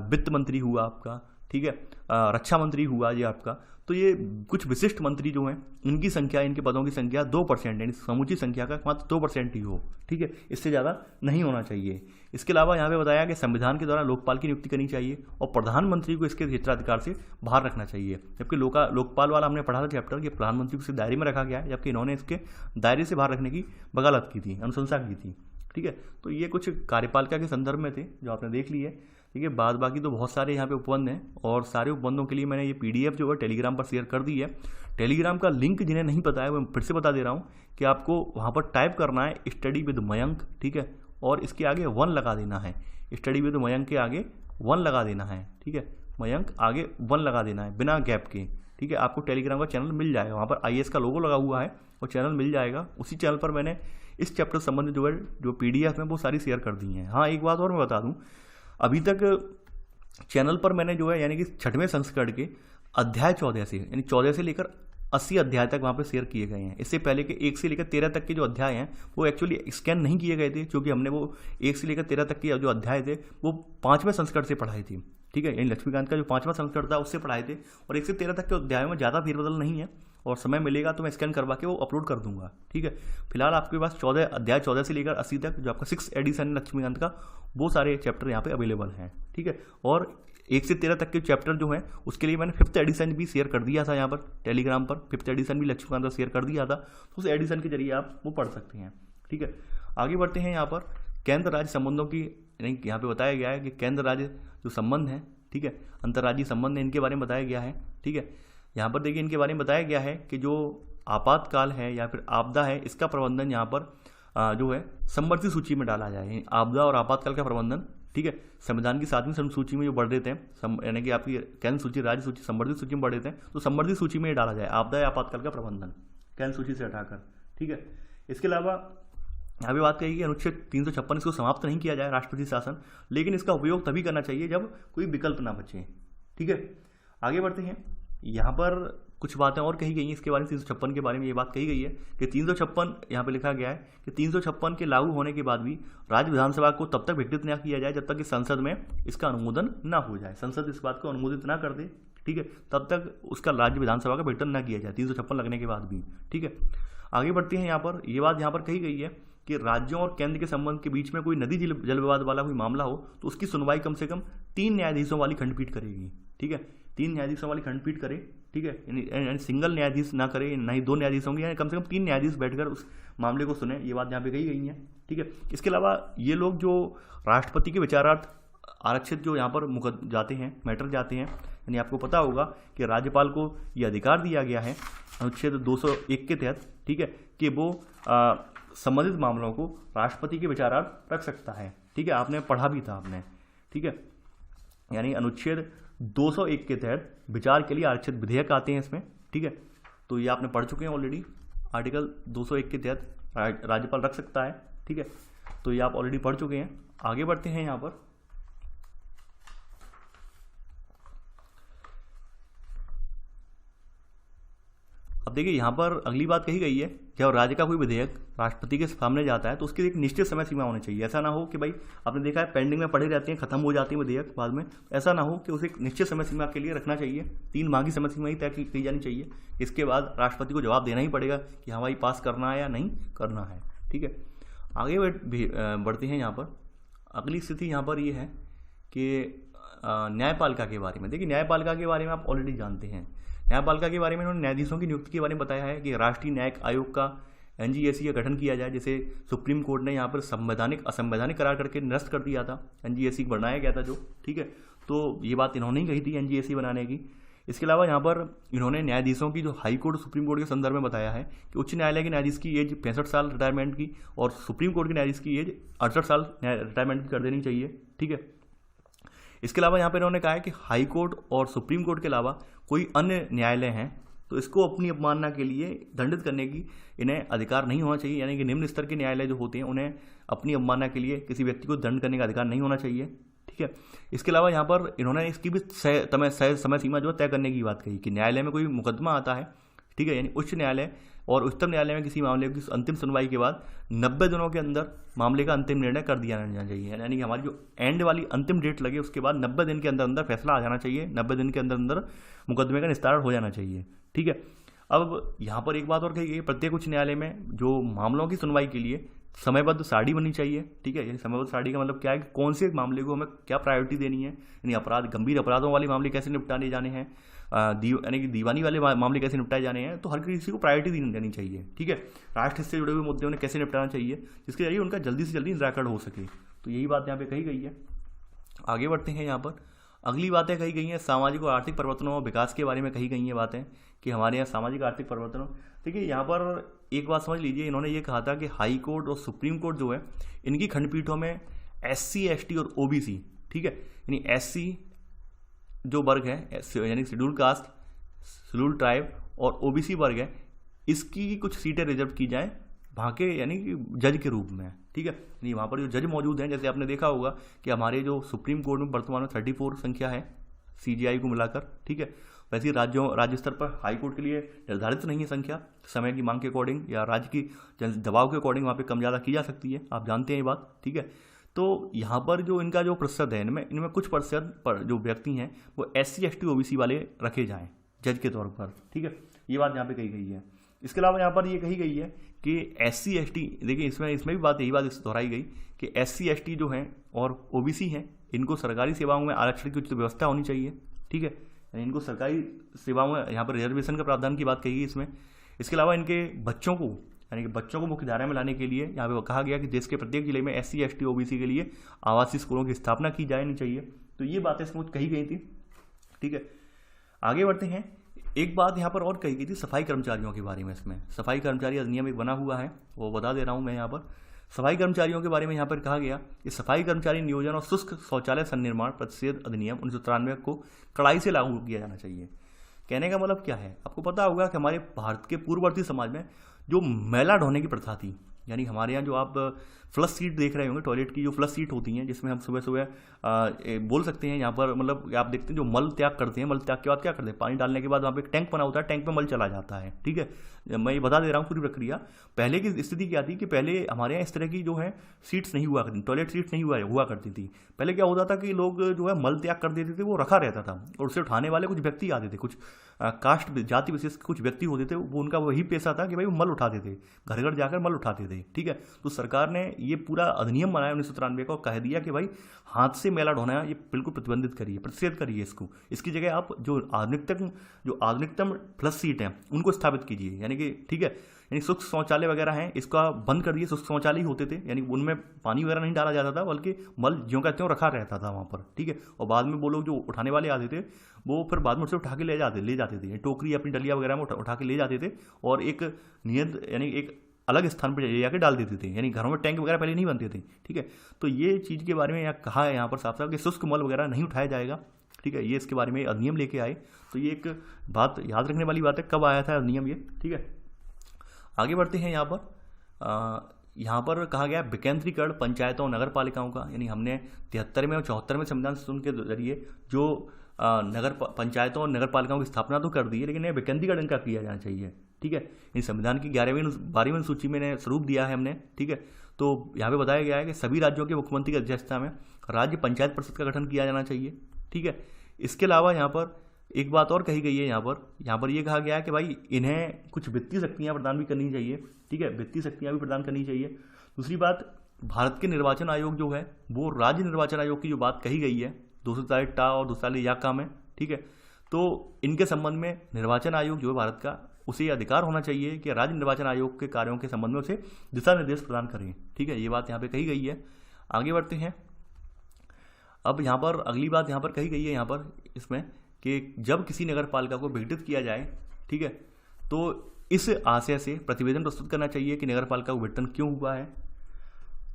वित्त मंत्री हुआ आपका, ठीक है, रक्षा मंत्री हुआ ये आपका, तो ये कुछ विशिष्ट मंत्री जो हैं इनकी संख्या, इनके पदों की संख्या 2%, यानी समूची संख्या का मात्र 2% ही हो, ठीक है, इससे ज़्यादा नहीं होना चाहिए। इसके अलावा यहाँ पे बताया कि संविधान के द्वारा लोकपाल की नियुक्ति करनी चाहिए और प्रधानमंत्री को इसके क्षेत्राधिकार से बाहर रखना चाहिए, जबकि लोकपाल वाला हमने पढ़ा था चैप्टर कि प्रधानमंत्री को इसके दायरे में रखा गया है, जबकि इन्होंने इसके दायरे से बाहर रखने की वकालत की थी, अनुशंसा की थी, ठीक है। तो ये कुछ कार्यपालिका के संदर्भ में थे जो आपने देख लिए, ठीक है। बाद बाकी तो बहुत सारे यहाँ पे उपबंध हैं, और सारे उपबंधों के लिए मैंने ये PDF जो है टेलीग्राम पर शेयर कर दी है। टेलीग्राम का लिंक जिन्हें नहीं पता है मैं फिर से बता दे रहा हूँ कि आपको वहाँ पर टाइप करना है स्टडी विद मयंक, ठीक है, और इसके आगे 1 लगा देना है। स्टडी विद मयंक के आगे 1 लगा देना है, ठीक है, मयंक आगे 1 लगा देना है बिना गैप के, ठीक है। आपको टेलीग्राम का चैनल मिल जाएगा, वहाँ पर IAS का लोगो लगा हुआ है और चैनल मिल जाएगा। उसी चैनल पर मैंने इस चैप्टर से संबंधित जो है जो PDF है वो सारी शेयर कर दी हैं। हाँ, एक बात और मैं बता दूँ, अभी तक चैनल पर मैंने जो है यानी कि 6वें संस्करण के अध्याय 14 से यानी 14 से लेकर 80 अध्याय तक वहाँ पर शेयर किए गए हैं। इससे पहले के 1 से लेकर 13 तक के जो अध्याय हैं वो एक्चुअली स्कैन नहीं किए गए थे, क्योंकि हमने वो 1 से लेकर 13 तक के जो अध्याय थे वो 5वें संस्करण से पढ़ाए थे, ठीक है। यानी लक्ष्मीकांत का जो 5वां संस्करण था उससे पढ़ाए थे, और 1 से 13 तक के अध्यायों में ज़्यादा फेरबदल नहीं है, और समय मिलेगा तो मैं स्कैन करवा के वो अपलोड कर दूंगा, ठीक है। फिलहाल आपके पास 14 से लेकर 80 तक जो आपका 6th एडिशन लक्ष्मीकांत का वो सारे चैप्टर यहाँ पे अवेलेबल हैं, ठीक है। और 1 से 13 तक के चैप्टर जो हैं उसके लिए मैंने 5th एडिशन भी शेयर कर दिया था यहाँ पर टेलीग्राम पर। 5th एडिशन भी लक्ष्मीकांत का शेयर कर दिया था, तो उस एडिशन के जरिए आप वो पढ़ सकते हैं, ठीक है। आगे बढ़ते हैं। यहाँ पर केंद्र राज्य संबंधों की यानी यहाँ पे बताया गया है कि केंद्र राज्य जो संबंध है, ठीक है, अंतर्राज्यीय संबंध है, इनके बारे में बताया गया है, ठीक है। यहाँ पर देखिए इनके बारे में बताया गया है कि जो आपातकाल है या फिर आपदा है, इसका प्रबंधन यहाँ पर जो है संवर्धित सूची में डाला जाए। आपदा और आपातकाल का प्रबंधन, ठीक है, संविधान की 7वीं सूची में जो बढ़ देते हैं, यानी कि आपकी केंद्र सूची, राज्य सूची, संवर्धित सूची में बढ़ देते हैं, तो संवर्धित सूची में डाला जाए आपदा या आपातकाल का प्रबंधन केंद्र सूची से हटाकर, ठीक है। इसके अलावा यहाँ पे बात कही कि अनुच्छेद 356 इसको समाप्त नहीं किया जाए राष्ट्रपति शासन, लेकिन इसका उपयोग तभी करना चाहिए जब कोई विकल्प ना बचे, ठीक है। आगे बढ़ते हैं। यहाँ पर कुछ बातें और कही गई हैं इसके बारे में। 356 के बारे में ये बात कही गई है कि 356 यहाँ पे लिखा गया है कि 356 के लागू होने के बाद भी राज्य विधानसभा को तब तक विघटित न किया जाए जब तक कि संसद में इसका अनुमोदन ना हो जाए। संसद इस बात को अनुमोदित ना कर दे, ठीक है, तब तक उसका राज्य विधानसभा का विघटन ना किया जाए 356 लगने के बाद भी, ठीक है। आगे बढ़ते हैं। यहाँ पर ये बात यहाँ पर कही गई है कि राज्यों और केंद्र के संबंध के बीच में कोई नदी जल विवाद वाला कोई मामला हो तो उसकी सुनवाई कम से कम 3 न्यायाधीशों वाली खंडपीठ करेगी, ठीक है। 3 न्यायाधीशों वाली खंडपीठ करे, ठीक है, यानी सिंगल न्यायाधीश ना करे, ना ही 2 न्यायाधीश होंगे, यानी कम से कम 3 न्यायाधीश बैठकर उस मामले को सुने। ये बात यहाँ पे कही गई है, ठीक है। इसके अलावा ये लोग जो राष्ट्रपति के विचारार्थ आरक्षित जो यहाँ पर जाते हैं, मैटर जाते हैं, यानी आपको पता होगा कि राज्यपाल को ये अधिकार दिया गया है अनुच्छेद 201 के तहत, ठीक है, कि वो संबंधित मामलों को राष्ट्रपति के विचारार्थ रख सकता है, ठीक है। आपने पढ़ा भी था आपने, ठीक है, यानी अनुच्छेद 201 के तहत विचार के लिए आरक्षित विधेयक आते हैं इसमें, ठीक है। तो ये आपने पढ़ चुके हैं ऑलरेडी। आर्टिकल 201 के तहत राज्यपाल रख सकता है, ठीक है, तो ये आप ऑलरेडी पढ़ चुके हैं। आगे बढ़ते हैं। यहाँ पर अब देखिए यहाँ पर अगली बात कही गई है, जब राज्य का कोई विधेयक राष्ट्रपति के सामने जाता है तो उसकी एक निश्चित समय सीमा होनी चाहिए। ऐसा ना हो कि भाई आपने देखा है पेंडिंग में पड़े रहते हैं, खत्म हो जाती है विधेयक बाद में, ऐसा ना हो कि उसे एक निश्चित समय सीमा के लिए रखना चाहिए। 3 माह की समय सीमा ही तय की जानी चाहिए। इसके बाद राष्ट्रपति को जवाब देना ही पड़ेगा कि हाँ भाई पास करना है या नहीं करना है, ठीक है। आगे बढ़ते हैं। यहाँ पर अगली स्थिति यहाँ पर ये है कि न्यायपालिका के बारे में। देखिए न्यायपालिका के बारे में आप ऑलरेडी जानते हैं। न्यायपालिका के बारे में उन्होंने न्यायाधीशों की नियुक्ति के बारे में बताया है कि राष्ट्रीय न्यायिक आयोग का NGAC का गठन किया जाए, जिसे सुप्रीम कोर्ट ने यहाँ पर असंवैधानिक करार करके निरस्त कर दिया था। NGAC बनाया गया था जो, ठीक है, तो ये बात इन्होंने ही कही थी NGAC बनाने की। इसके अलावा यहाँ पर इन्होंने न्यायाधीशों की जो हाई कोर्ट सुप्रीम कोर्ट के संदर्भ में बताया है कि उच्च न्यायालय के न्यायाधीश की एज 65 साल रिटायरमेंट की और सुप्रीम कोर्ट के न्यायाधीश की एज 68 साल रिटायरमेंट की कर देनी चाहिए, ठीक है। इसके अलावा यहाँ पर इन्होंने कहा है कि हाई कोर्ट और सुप्रीम कोर्ट के अलावा कोई अन्य न्यायालय हैं तो इसको अपनी अवमानना के लिए दंडित करने की इन्हें अधिकार नहीं होना चाहिए। यानी कि निम्न स्तर के न्यायालय जो होते हैं उन्हें अपनी अवमानना के लिए किसी व्यक्ति को दंड करने का अधिकार नहीं होना चाहिए, ठीक है। इसके अलावा यहाँ पर इन्होंने इसकी भी समय सीमा जो तय करने की बात कही कि न्यायालय में कोई मुकदमा आता है, ठीक है, यानी उच्च न्यायालय और उच्चतम न्यायालय में किसी मामले की अंतिम सुनवाई के बाद 90 दिनों के अंदर मामले का अंतिम निर्णय कर दिया जाना चाहिए। यानी कि हमारी जो एंड वाली अंतिम डेट लगे उसके बाद 90 दिन के अंदर अंदर फैसला आ जाना चाहिए, 90 दिन के अंदर अंदर मुकदमे का निस्तारण हो जाना चाहिए, ठीक है। अब यहाँ पर एक बात और कही गई, प्रत्येक उच्च न्यायालय में जो मामलों की सुनवाई के लिए समयबद्ध सारणी बननी चाहिए, ठीक है। यानी समयबद्ध सारणी का मतलब क्या है कि कौन से मामले को हमें क्या प्रायोरिटी देनी है, यानी गंभीर अपराधों वाले मामले कैसे निपटाने जाने हैं, यानी कि दीवानी वाले मामले कैसे निपटाए जाने हैं, तो हर किसी को प्रायोरिटी देनी चाहिए। ठीक है, राष्ट्र से जुड़े हुए मुद्दे उन्हें कैसे निपटाना चाहिए जिसके जरिए उनका जल्दी से जल्दी निराकरण हो सके। तो यही बात यहाँ पे कही गई है। आगे बढ़ते हैं। यहाँ पर अगली बातें कही गई हैं सामाजिक और आर्थिक परिवर्तनों और विकास के बारे में कही गई हैं बातें कि हमारे यहाँ सामाजिक आर्थिक परिवर्तनों। देखिए यहाँ पर एक बात समझ लीजिए, इन्होंने ये कहा था कि हाई कोर्ट और सुप्रीम कोर्ट जो है इनकी खंडपीठों में SC ST और OBC, ठीक है, यानी SC जो वर्ग है यानी शेड्यूल कास्ट, शेड्यूल ट्राइब और OBC वर्ग है, इसकी कुछ सीटें रिजर्व की जाएं वहाँ के यानी कि जज के रूप में। ठीक है, यानी वहाँ पर जो जज मौजूद हैं, जैसे आपने देखा होगा कि हमारे जो सुप्रीम कोर्ट में वर्तमान में 34 संख्या है CJI को मिलाकर। ठीक है, वैसे ही राज्य स्तर पर हाई कोर्ट के लिए निर्धारित नहीं है संख्या, समय की मांग के अकॉर्डिंग या राज्य की दबाव के अकॉर्डिंग वहाँ पे कम ज़्यादा की जा सकती है, आप जानते हैं ये बात। ठीक है, तो यहाँ पर जो इनका जो प्रतिशत है, इनमें कुछ प्रतिशत पर जो व्यक्ति हैं वो SC ST OBC वाले रखे जाएँ जज के तौर पर। ठीक है, ये बात यहाँ पे कही गई है। इसके अलावा यहाँ पर ये कही गई है कि SC ST, देखिए इसमें भी बात यही बात दोहराई गई कि SC ST जो हैं और OBC हैं, इनको सरकारी सेवाओं में आरक्षण की उचित व्यवस्था होनी चाहिए। ठीक है, यानी इनको सरकारी सेवाओं में यहाँ पर रिजर्वेशन का प्रावधान की बात कही गई इसमें। इसके अलावा इनके बच्चों को यानी कि बच्चों को मुख्य धारा में लाने के लिए यहाँ पे कहा गया कि देश के प्रत्येक जिले में SC ST OBC के लिए आवासीय स्कूलों की स्थापना की जानी चाहिए। तो ये बातें इसमें कही गई थी। ठीक है, आगे बढ़ते हैं। एक बात यहाँ पर और कही गई थी सफाई कर्मचारियों के बारे में। इसमें सफाई कर्मचारी अधिनियम एक बना हुआ है, वो बता दे रहा हूँ मैं यहाँ पर। सफाई कर्मचारियों के बारे में यहाँ पर कहा गया कि सफाई कर्मचारी नियोजन और शुष्क शौचालय सन्निर्माण प्रतिषेध अधिनियम 1993 को कड़ाई से लागू किया जाना चाहिए। कहने का मतलब क्या है, आपको पता होगा कि हमारे भारत के पूर्ववर्ती समाज में जो मैला ढोने की प्रथा थी, यानी हमारे यहाँ जो आप फ्लश सीट देख रहे होंगे, टॉयलेट की जो फ्लश सीट होती हैं जिसमें हम सुबह सुबह बोल सकते हैं यहाँ पर, मतलब आप देखते हैं जो मल त्याग करते हैं, मल त्याग के बाद क्या करते हैं, पानी डालने के बाद वहाँ पे एक टैंक बना होता है, टैंक पे मल चला जाता है। ठीक है, मैं ये बता दे रहा हूँ पूरी प्रक्रिया। पहले की स्थिति क्या थी कि पहले हमारे यहाँ इस तरह की जो है सीट्स नहीं हुआ करती, टॉयलेट सीट्स नहीं हुआ करती थी। पहले क्या होता था कि लोग जो है मल त्याग कर देते थे, वो रखा रहता था और उसे उठाने वाले कुछ व्यक्ति आते थे, कुछ कास्ट जाति विशेष कुछ व्यक्ति होते थे, वो उनका वही पेशा था कि भाई वो मल उठाते थे, घर घर जाकर मल उठाते थे। ठीक है, तो सरकार ने ये पूरा अधिनियम बनाया 1993 का और कह दिया कि भाई हाथ से मैला ढोना ये बिल्कुल प्रतिबंधित करिए, प्रतिषेध करिए इसको। इसकी जगह आप जो आधुनिकतम फ्लश सीट हैं उनको स्थापित कीजिए, यानी कि ठीक है, यानी शुष्क शौचालय वगैरह हैं इसका बंद कर दिए। शुष्क शौचालय ही होते थे, यानी उनमें पानी वगैरह नहीं डाला जाता था, बल्कि मल ज्यों का त्यों रखा रहता था वहाँ पर। ठीक है, और बाद में वो लोग जो उठाने वाले आते थे वो फिर बाद में उससे उठा के ले जाते थे, टोकरी अपनी डलिया वगैरह में उठा के ले जाते थे और एक नियत यानी एक अलग स्थान पर ले जाकर डाल देते थे, यानी घरों में टैंक वगैरह पहले नहीं बनते थे। ठीक है, तो ये चीज़ के बारे में यहाँ कहा है यहाँ पर साफ साफ कि शुष्क मल वगैरह नहीं उठाया जाएगा। ठीक है, ये इसके बारे में अधिनियम लेके आए, तो ये एक बात याद रखने वाली बात है, कब आया था अधिनियम ये। ठीक है, आगे बढ़ते हैं। यहाँ पर कहा गया विकेंद्रीकरण पंचायतों और नगर पालिकाओं का, यानी हमने 73 में और 74 में संविधान संशोधन के जरिए जो नगर पंचायतों और नगर पालिकाओं की स्थापना तो कर दी है, लेकिन विकेंद्रीकरण का किया जाना चाहिए। ठीक है, इस संविधान की 12वीं अनुसूची में स्वरूप दिया है हमने। ठीक है, तो यहाँ पे बताया गया है कि सभी राज्यों के मुख्यमंत्री की अध्यक्षता में राज्य पंचायत परिषद का गठन किया जाना चाहिए। ठीक है, इसके अलावा यहाँ पर एक बात और कही गई है, यहाँ पर ये कहा गया है कि भाई इन्हें कुछ वित्तीय शक्तियाँ प्रदान भी करनी चाहिए। ठीक है, वित्तीय शक्तियाँ भी प्रदान करनी चाहिए। दूसरी बात, भारत के निर्वाचन आयोग जो है वो राज्य निर्वाचन आयोग की जो बात कही गई है 240 टा और 240 याका में। ठीक है, तो इनके संबंध में निर्वाचन आयोग जो है भारत का, उसे अधिकार होना चाहिए कि राज्य निर्वाचन आयोग के कार्यों के संबंध में उसे दिशा निर्देश प्रदान करें। ठीक है, ये बात यहाँ पे कही गई है। आगे बढ़ते हैं। अब यहाँ पर अगली बात यहाँ पर कही गई है यहाँ पर इसमें कि जब किसी नगर पालिका को विघटित किया जाए, ठीक है, तो इस आशय से प्रतिवेदन प्रस्तुत करना चाहिए कि नगर पालिका को विघटन क्यों हुआ है।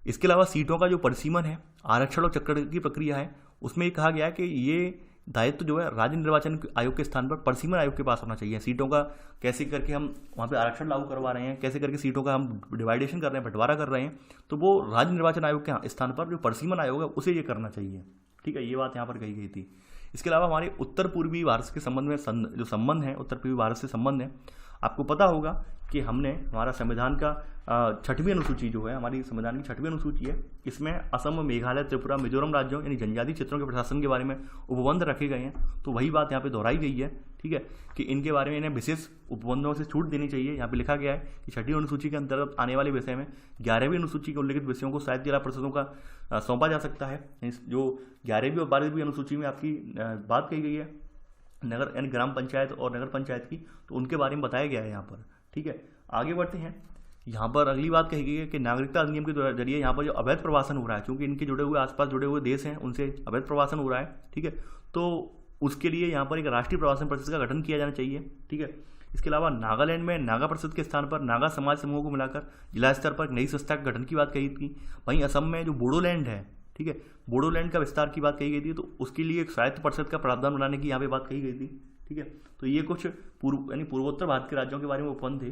इसके अलावा सीटों का जो परिसीमन है, आरक्षण और चक्र की प्रक्रिया है, उसमें ये कहा गया है कि ये दायित्व जो है राज्य निर्वाचन आयोग के स्थान पर परिसीमन आयोग के पास होना चाहिए। सीटों का कैसे करके हम वहाँ पे आरक्षण लागू करवा रहे हैं, कैसे करके सीटों का हम डिवाइडेशन कर रहे हैं, बंटवारा कर रहे हैं, तो वो राज्य निर्वाचन आयोग के स्थान पर जो परिसीमन आयोग है उसे ये करना चाहिए। ठीक है, ये बात यहाँ पर कही गई थी। इसके अलावा हमारे उत्तर पूर्वी भारत के संबंध में जो संबंध है, उत्तर पूर्वी भारत से संबंध है, आपको पता होगा कि हमने हमारा संविधान का 6वीं अनुसूची जो है, हमारी संविधान की 6वीं अनुसूची है, इसमें असम, मेघालय, त्रिपुरा, मिजोरम राज्यों यानी जनजातीय क्षेत्रों के प्रशासन के बारे में उपबंध रखे गए हैं। तो वही बात यहाँ पे दोहराई गई है। ठीक है, कि इनके बारे में इन्हें विशेष उपबंधों से छूट देनी चाहिए। यहाँ पे लिखा गया है कि 6वीं अनुसूची के अंतर्गत आने वाले विषय में 11वीं अनुसूची के उल्लिखित विषयों को शायद जिला परिषदों का सौंपा जा सकता है। जो 11वीं और 12वीं अनुसूची में आपकी बात कही गई है, नगर यानी ग्राम पंचायत और नगर पंचायत की, तो उनके बारे में बताया गया है यहाँ पर। ठीक है, आगे बढ़ते हैं। यहाँ पर अगली बात कही गई है कि नागरिकता अधिनियम के जरिए यहाँ पर जो अवैध प्रवासन हो रहा है, क्योंकि इनके जुड़े हुए आसपास जुड़े हुए देश हैं उनसे अवैध प्रवासन हो रहा है। ठीक है, तो उसके लिए यहाँ पर एक राष्ट्रीय प्रवासन परिषद का गठन किया जाना चाहिए। ठीक है, इसके अलावा नागालैंड में नागा परिषद के स्थान पर नागा समाज समूहों को मिलाकर जिला स्तर पर एक नई संस्था के गठन की बात कही थी। वहीं असम में जो बोडोलैंड है, ठीक है, बोडोलैंड का विस्तार की बात कही गई थी, तो उसके लिए एक स्वायत्त परिषद का प्रावधान बनाने की यहाँ पे बात कही गई थी। ठीक है, तो ये कुछ पूर्वोत्तर भारत के राज्यों के बारे में उपबंध थे।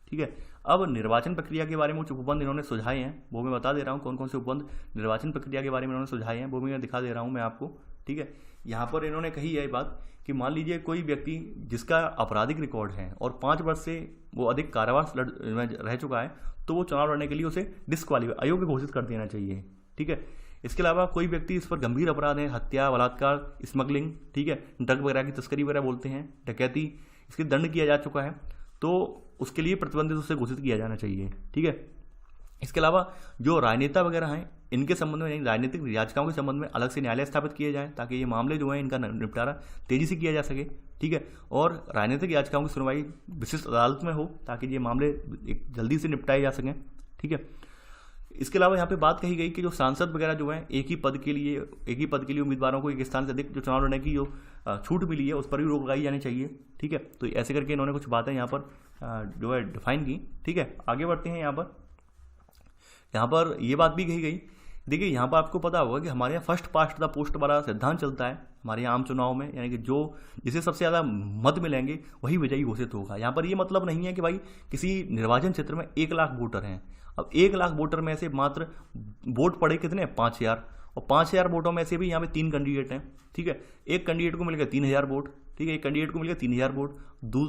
ठीक है, अब निर्वाचन प्रक्रिया के बारे में कुछ उपबंध इन्होंने सुझाए हैं, वो मैं बता दे रहा हूँ कौन कौन से उपबंध निर्वाचन प्रक्रिया के बारे में इन्होंने सुझाए हैं, वो मैं दिखा दे रहा हूँ मैं आपको। ठीक है, यहाँ पर इन्होंने कही है बात कि मान लीजिए कोई व्यक्ति जिसका आपराधिक रिकॉर्ड है और 5 वर्ष से वो अधिक कारावास रह चुका है, तो वो चुनाव लड़ने के लिए उसे डिस्क्वालीफाई अयोग्य घोषित कर देना चाहिए। ठीक है, इसके अलावा कोई व्यक्ति इस पर गंभीर अपराध है, हत्या, बलात्कार, स्मगलिंग, ठीक है, ड्रग वगैरह की तस्करी वगैरह बोलते हैं, डकैती, इसके दंड किया जा चुका है, तो उसके लिए प्रतिबंधित उसे घोषित किया जाना चाहिए। ठीक है, इसके अलावा जो राजनेता वगैरह हैं इनके संबंध में, राजनीतिक याचिकाओं के संबंध में अलग से न्यायालय स्थापित किए जाए ताकि ये मामले जो हैं इनका निपटारा तेजी से किया जा सके। ठीक है, और राजनीतिक याचिकाओं की सुनवाई विशिष्ट अदालत में हो ताकि ये मामले जल्दी से निपटाए जा सकें। ठीक है, इसके अलावा यहाँ पे बात कही गई कि जो सांसद वगैरह जो हैं एक ही पद के लिए उम्मीदवारों को एक स्थान से अधिक जो चुनाव लड़ने की जो छूट मिली है उस पर भी रोक लगाई जानी चाहिए। ठीक है, तो ऐसे करके इन्होंने कुछ बातें यहाँ पर जो है डिफाइन की। ठीक है, आगे बढ़ते हैं। यहाँ पर ये बात भी कही गई, देखिए यहाँ पर आपको पता होगा कि हमारे यहाँ फर्स्ट पास्ट द पोस्ट वाला सिद्धांत चलता है हमारे यहाँ आम चुनाव में, यानी कि जो जिसे सबसे ज़्यादा मत मिलेंगे वही विजयी घोषित होगा। यहाँ पर ये मतलब नहीं है कि भाई किसी निर्वाचन क्षेत्र में 1 लाख वोटर हैं, अब 1 लाख वोटर में से मात्र वोट पड़े कितने 5000, और 5000 वोटों में से भी यहाँ पे 3 कैंडिडेट हैं। ठीक है, एक कैंडिडेट को मिल गया 3000 वोट। ठीक है, एक कैंडिडेट को मिल गया 3000 वोट,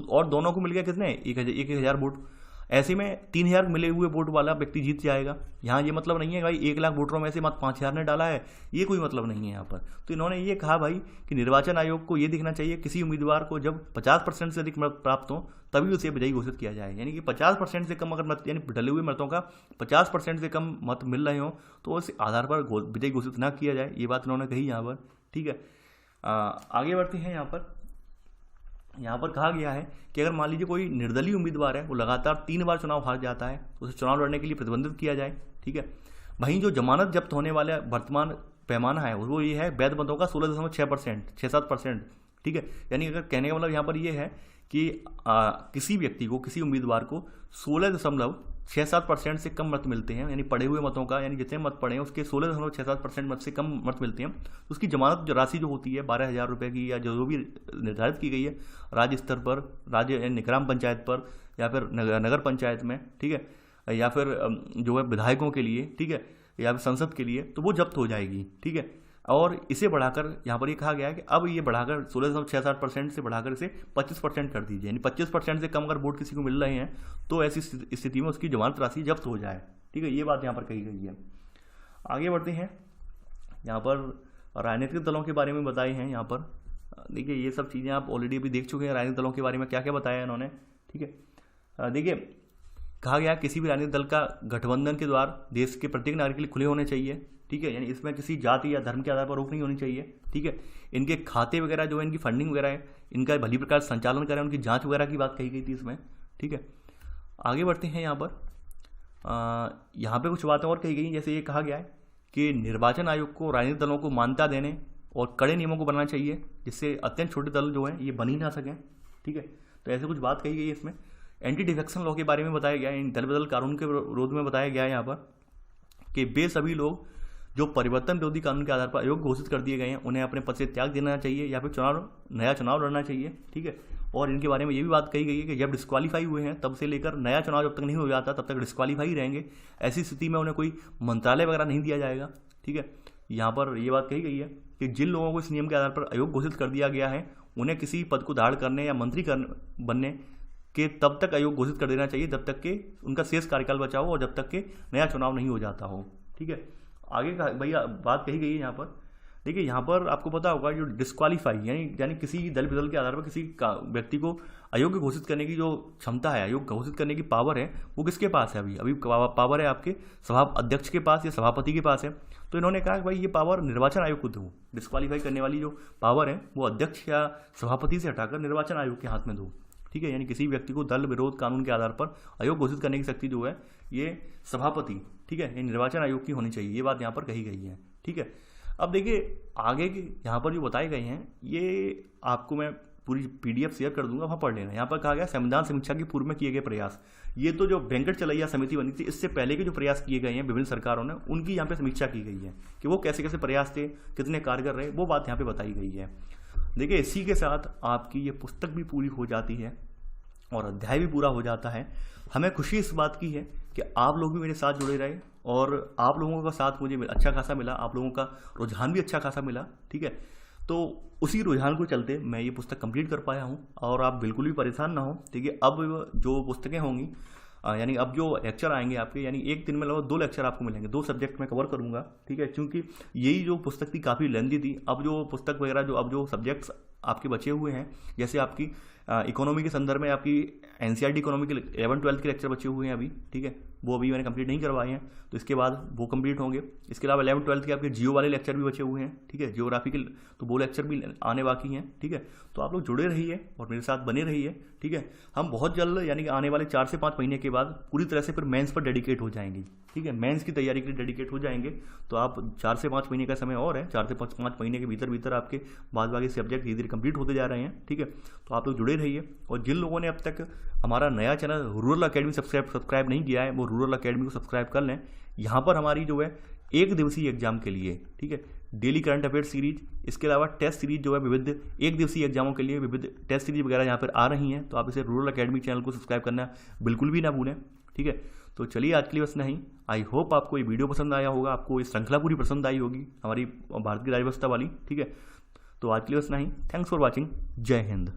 और दोनों को मिल गया कितने 1000 वोट। ऐसे में 3000 मिले हुए वोट वाला व्यक्ति जीत जाएगा। यहाँ ये मतलब नहीं है भाई 1 लाख वोटरों में से मात्र 5000 ने डाला है, ये कोई मतलब नहीं है यहाँ पर। तो इन्होंने ये कहा भाई कि निर्वाचन आयोग को ये देखना चाहिए किसी उम्मीदवार को जब 50% से अधिक मत प्राप्त हो तभी उसे विजयी घोषित किया जाए, यानी कि 50% से कम अगर मत, यानी डले हुए मतों का 50% से कम मत मिल रहे हो तो उस आधार पर विजयी घोषित ना किया जाए, ये बात इन्होंने कही यहाँ पर। ठीक है, आगे बढ़ते हैं। यहाँ पर कहा गया है कि अगर मान लीजिए कोई निर्दलीय उम्मीदवार है वो लगातार 3 बार चुनाव हार जाता है तो उसे चुनाव लड़ने के लिए प्रतिबंधित किया जाए। ठीक है, वहीं जो जमानत जब्त होने वाला वर्तमान पैमाना है वो ये है वैध मतों का 16.6%, 6-7%। ठीक है, यानी अगर कहने का मतलब यहाँ पर ये है कि किसी व्यक्ति को, किसी उम्मीदवार को 16.67% से कम मत मिलते हैं, यानी पड़े हुए मतों का, यानी जितने मत पड़े हैं उसके 16.67% मत से कम मत मिलते हैं, तो उसकी जमानत राशि जो होती है 12,000 रुपये की, या जो भी निर्धारित की गई है राज्य स्तर पर, राज्य ग्राम पंचायत पर या फिर नगर पंचायत में, ठीक है, या फिर जो है विधायकों के लिए, ठीक है, या फिर संसद के लिए, तो वो जब्त हो जाएगी। ठीक है, और इसे बढ़ाकर यहाँ पर ये कहा गया है कि अब ये बढ़ाकर 16.67% से बढ़ाकर इसे 25% कर दीजिए, यानी 25% से कम अगर वोट किसी को मिल रहे हैं तो ऐसी स्थिति में उसकी जमानत राशि जब्त हो जाए। ठीक है, ये बात यहाँ पर कही गई है। आगे बढ़ते हैं। यहाँ पर राजनीतिक दलों के बारे में बताए हैं। यहाँ पर देखिए ये सब चीज़ें आप ऑलरेडी अभी देख चुके हैं, राजनीतिक दलों के बारे में क्या क्या बताया इन्होंने। ठीक है, देखिए कहा गया किसी भी राजनीतिक दल का गठबंधन के द्वार देश के प्रत्येक नागरिक के लिए खुले होने चाहिए। ठीक है, यानी इसमें किसी जाति या धर्म के आधार पर रोक नहीं होनी चाहिए। ठीक है, इनके खाते वगैरह जो है, इनकी फंडिंग वगैरह है, इनका भली प्रकार संचालन करें, उनकी जांच वगैरह की बात कही गई थी इसमें। ठीक है, आगे बढ़ते हैं। यहाँ पे कुछ बातें और कही गई, जैसे ये कहा गया है कि निर्वाचन आयोग को राजनीतिक दलों को मान्यता देने और कड़े नियमों को बनाना चाहिए जिससे अत्यंत छोटे दल जो हैं ये बन ही ना सकें। ठीक है, तो ऐसे कुछ बात कही गई है इसमें। एंटी डिफेक्शन लॉ के बारे में बताया गया है, दल बदल कानून के विरोध में बताया गया है यहाँ पर कि वे सभी लोग जो परिवर्तन विरोधी कानून के आधार पर अयोग्य घोषित कर दिए गए हैं उन्हें अपने पद से त्याग देना चाहिए या फिर नया चुनाव लड़ना चाहिए। ठीक है, और इनके बारे में ये भी बात कही गई है कि जब डिस्क्वालीफाई हुए हैं तब से लेकर नया चुनाव जब तक नहीं हो जाता तब तक डिस्क्वालीफाई ही रहेंगे। ऐसी स्थिति में उन्हें कोई मंत्रालय वगैरह नहीं दिया जाएगा। ठीक है, यहाँ पर ये बात कही गई है कि जिन लोगों को इस नियम के आधार पर अयोग्य घोषित कर दिया गया है उन्हें किसी पद को धारण करने या मंत्री बनने के तब तक अयोग्य घोषित कर देना चाहिए जब तक कि उनका शेष कार्यकाल बचा हो और जब तक कि नया चुनाव नहीं हो जाता हो। ठीक है, आगे का भैया बात कही गई है यहाँ पर। देखिए यहाँ पर आपको पता होगा जो डिस्क्वालीफाई यानी किसी दल बदल के आधार पर किसी व्यक्ति को अयोग्य घोषित करने की जो क्षमता है, अयोग्य घोषित करने की पावर है, वो किसके पास है? अभी पावर है आपके सभा अध्यक्ष के पास या सभापति के पास है। तो इन्होंने कहा कि भाई ये पावर निर्वाचन आयोग को दो, डिस्क्वालीफाई करने वाली जो पावर है वो अध्यक्ष या सभापति से हटाकर निर्वाचन आयोग के हाथ में दो। ठीक है, यानी किसी व्यक्ति को दल विरोध कानून के आधार पर अयोग्य घोषित करने की शक्ति जो है ये सभापति, ठीक है, ये निर्वाचन आयोग की होनी चाहिए, ये बात यहाँ पर कही गई है। ठीक है, अब देखिए आगे के यहाँ पर जो बताए गए हैं ये आपको मैं पूरी PDF शेयर कर दूंगा, वहाँ पढ़ लेना। यहाँ पर कहा गया संविधान समीक्षा के पूर्व में किए गए प्रयास, ये तो जो वेंकट चलैया समिति बनी थी इससे पहले के जो प्रयास किए गए हैं विभिन्न सरकारों ने, उनकी यहाँ पे समीक्षा की गई है कि वो कैसे कैसे प्रयास थे, कितने कारगर रहे, वो बात यहाँ पे बताई गई है। देखिए इसी के साथ आपकी ये पुस्तक भी पूरी हो जाती है और अध्याय भी पूरा हो जाता है। हमें खुशी इस बात की है कि आप लोग भी मेरे साथ जुड़े रहे और आप लोगों का साथ मुझे अच्छा खासा मिला, आप लोगों का रुझान भी अच्छा खासा मिला। ठीक है, तो उसी रुझान को चलते मैं ये पुस्तक कंप्लीट कर पाया हूँ और आप बिल्कुल भी परेशान ना हो। ठीक है, अब जो पुस्तकें होंगी यानी अब जो लेक्चर आएंगे आपके, यानी एक दिन में लगभग 2 लेक्चर आपको मिलेंगे, 2 सब्जेक्ट मैं कवर करूंगा। ठीक है, क्योंकि यही जो पुस्तक थी काफ़ी लेंदी थी। अब जो पुस्तक वगैरह जो अब जो सब्जेक्ट्स आपके बचे हुए हैं, जैसे आपकी इकोनॉमी के संदर्भ में आपकी NCERT इकोनॉमी के 11-12 के लेक्चर बचे हुए हैं अभी। ठीक है, वो अभी मैंने कंप्लीट नहीं करवाए हैं, तो इसके बाद वो कंप्लीट होंगे। इसके अलावा 11-12 के आपके जियो वाले लेक्चर भी बचे हुए हैं। ठीक है, जियोग्राफी के, तो वो लेक्चर भी आने बाकी हैं। ठीक है, तो आप लोग जुड़े रहिए और मेरे साथ बने रहिए। ठीक है, हम बहुत जल्द यानी कि आने वाले 4 से 5 महीने के बाद पूरी तरह से फिर मेंस पर डेडिकेट हो जाएंगे। ठीक है, मेंस की तैयारी के लिए डेडिकेट हो जाएंगे। तो आप 4 से 5 महीने का समय और है, 4 से 5 महीने के भीतर आपके बाद बाकी सब्जेक्ट धीरे धीरे कंप्लीट होते जा रहे हैं। ठीक है, तो आप लोग जुड़े रहिए और जिन लोगों ने अब तक हमारा नया चैनल रूरल अकेडमी सब्सक्राइब नहीं किया है वो रूरल अकेडमी को सब्सक्राइब कर लें। यहाँ पर हमारी जो है 1 दिवसीय एग्जाम के लिए, ठीक है, डेली करंट अफेयर सीरीज, इसके अलावा टेस्ट सीरीज जो है विविध 1 दिवसीय एग्जामों के लिए विविध टेस्ट सीरीज वगैरह यहाँ पर आ रही हैं। तो आप इसे रूरल अकेडमी चैनल को सब्सक्राइब करना बिल्कुल भी ना भूलें। ठीक है, तो चलिए आज के लिए बस नहीं। आई होप आपको ये वीडियो पसंद आया होगा, आपको ये श्रृंखला पूरी पसंद आई होगी हमारी भारत की राज्य व्यवस्था वाली। ठीक है, तो आज के लिए बस नहीं। Thanks for watching. जय हिंद।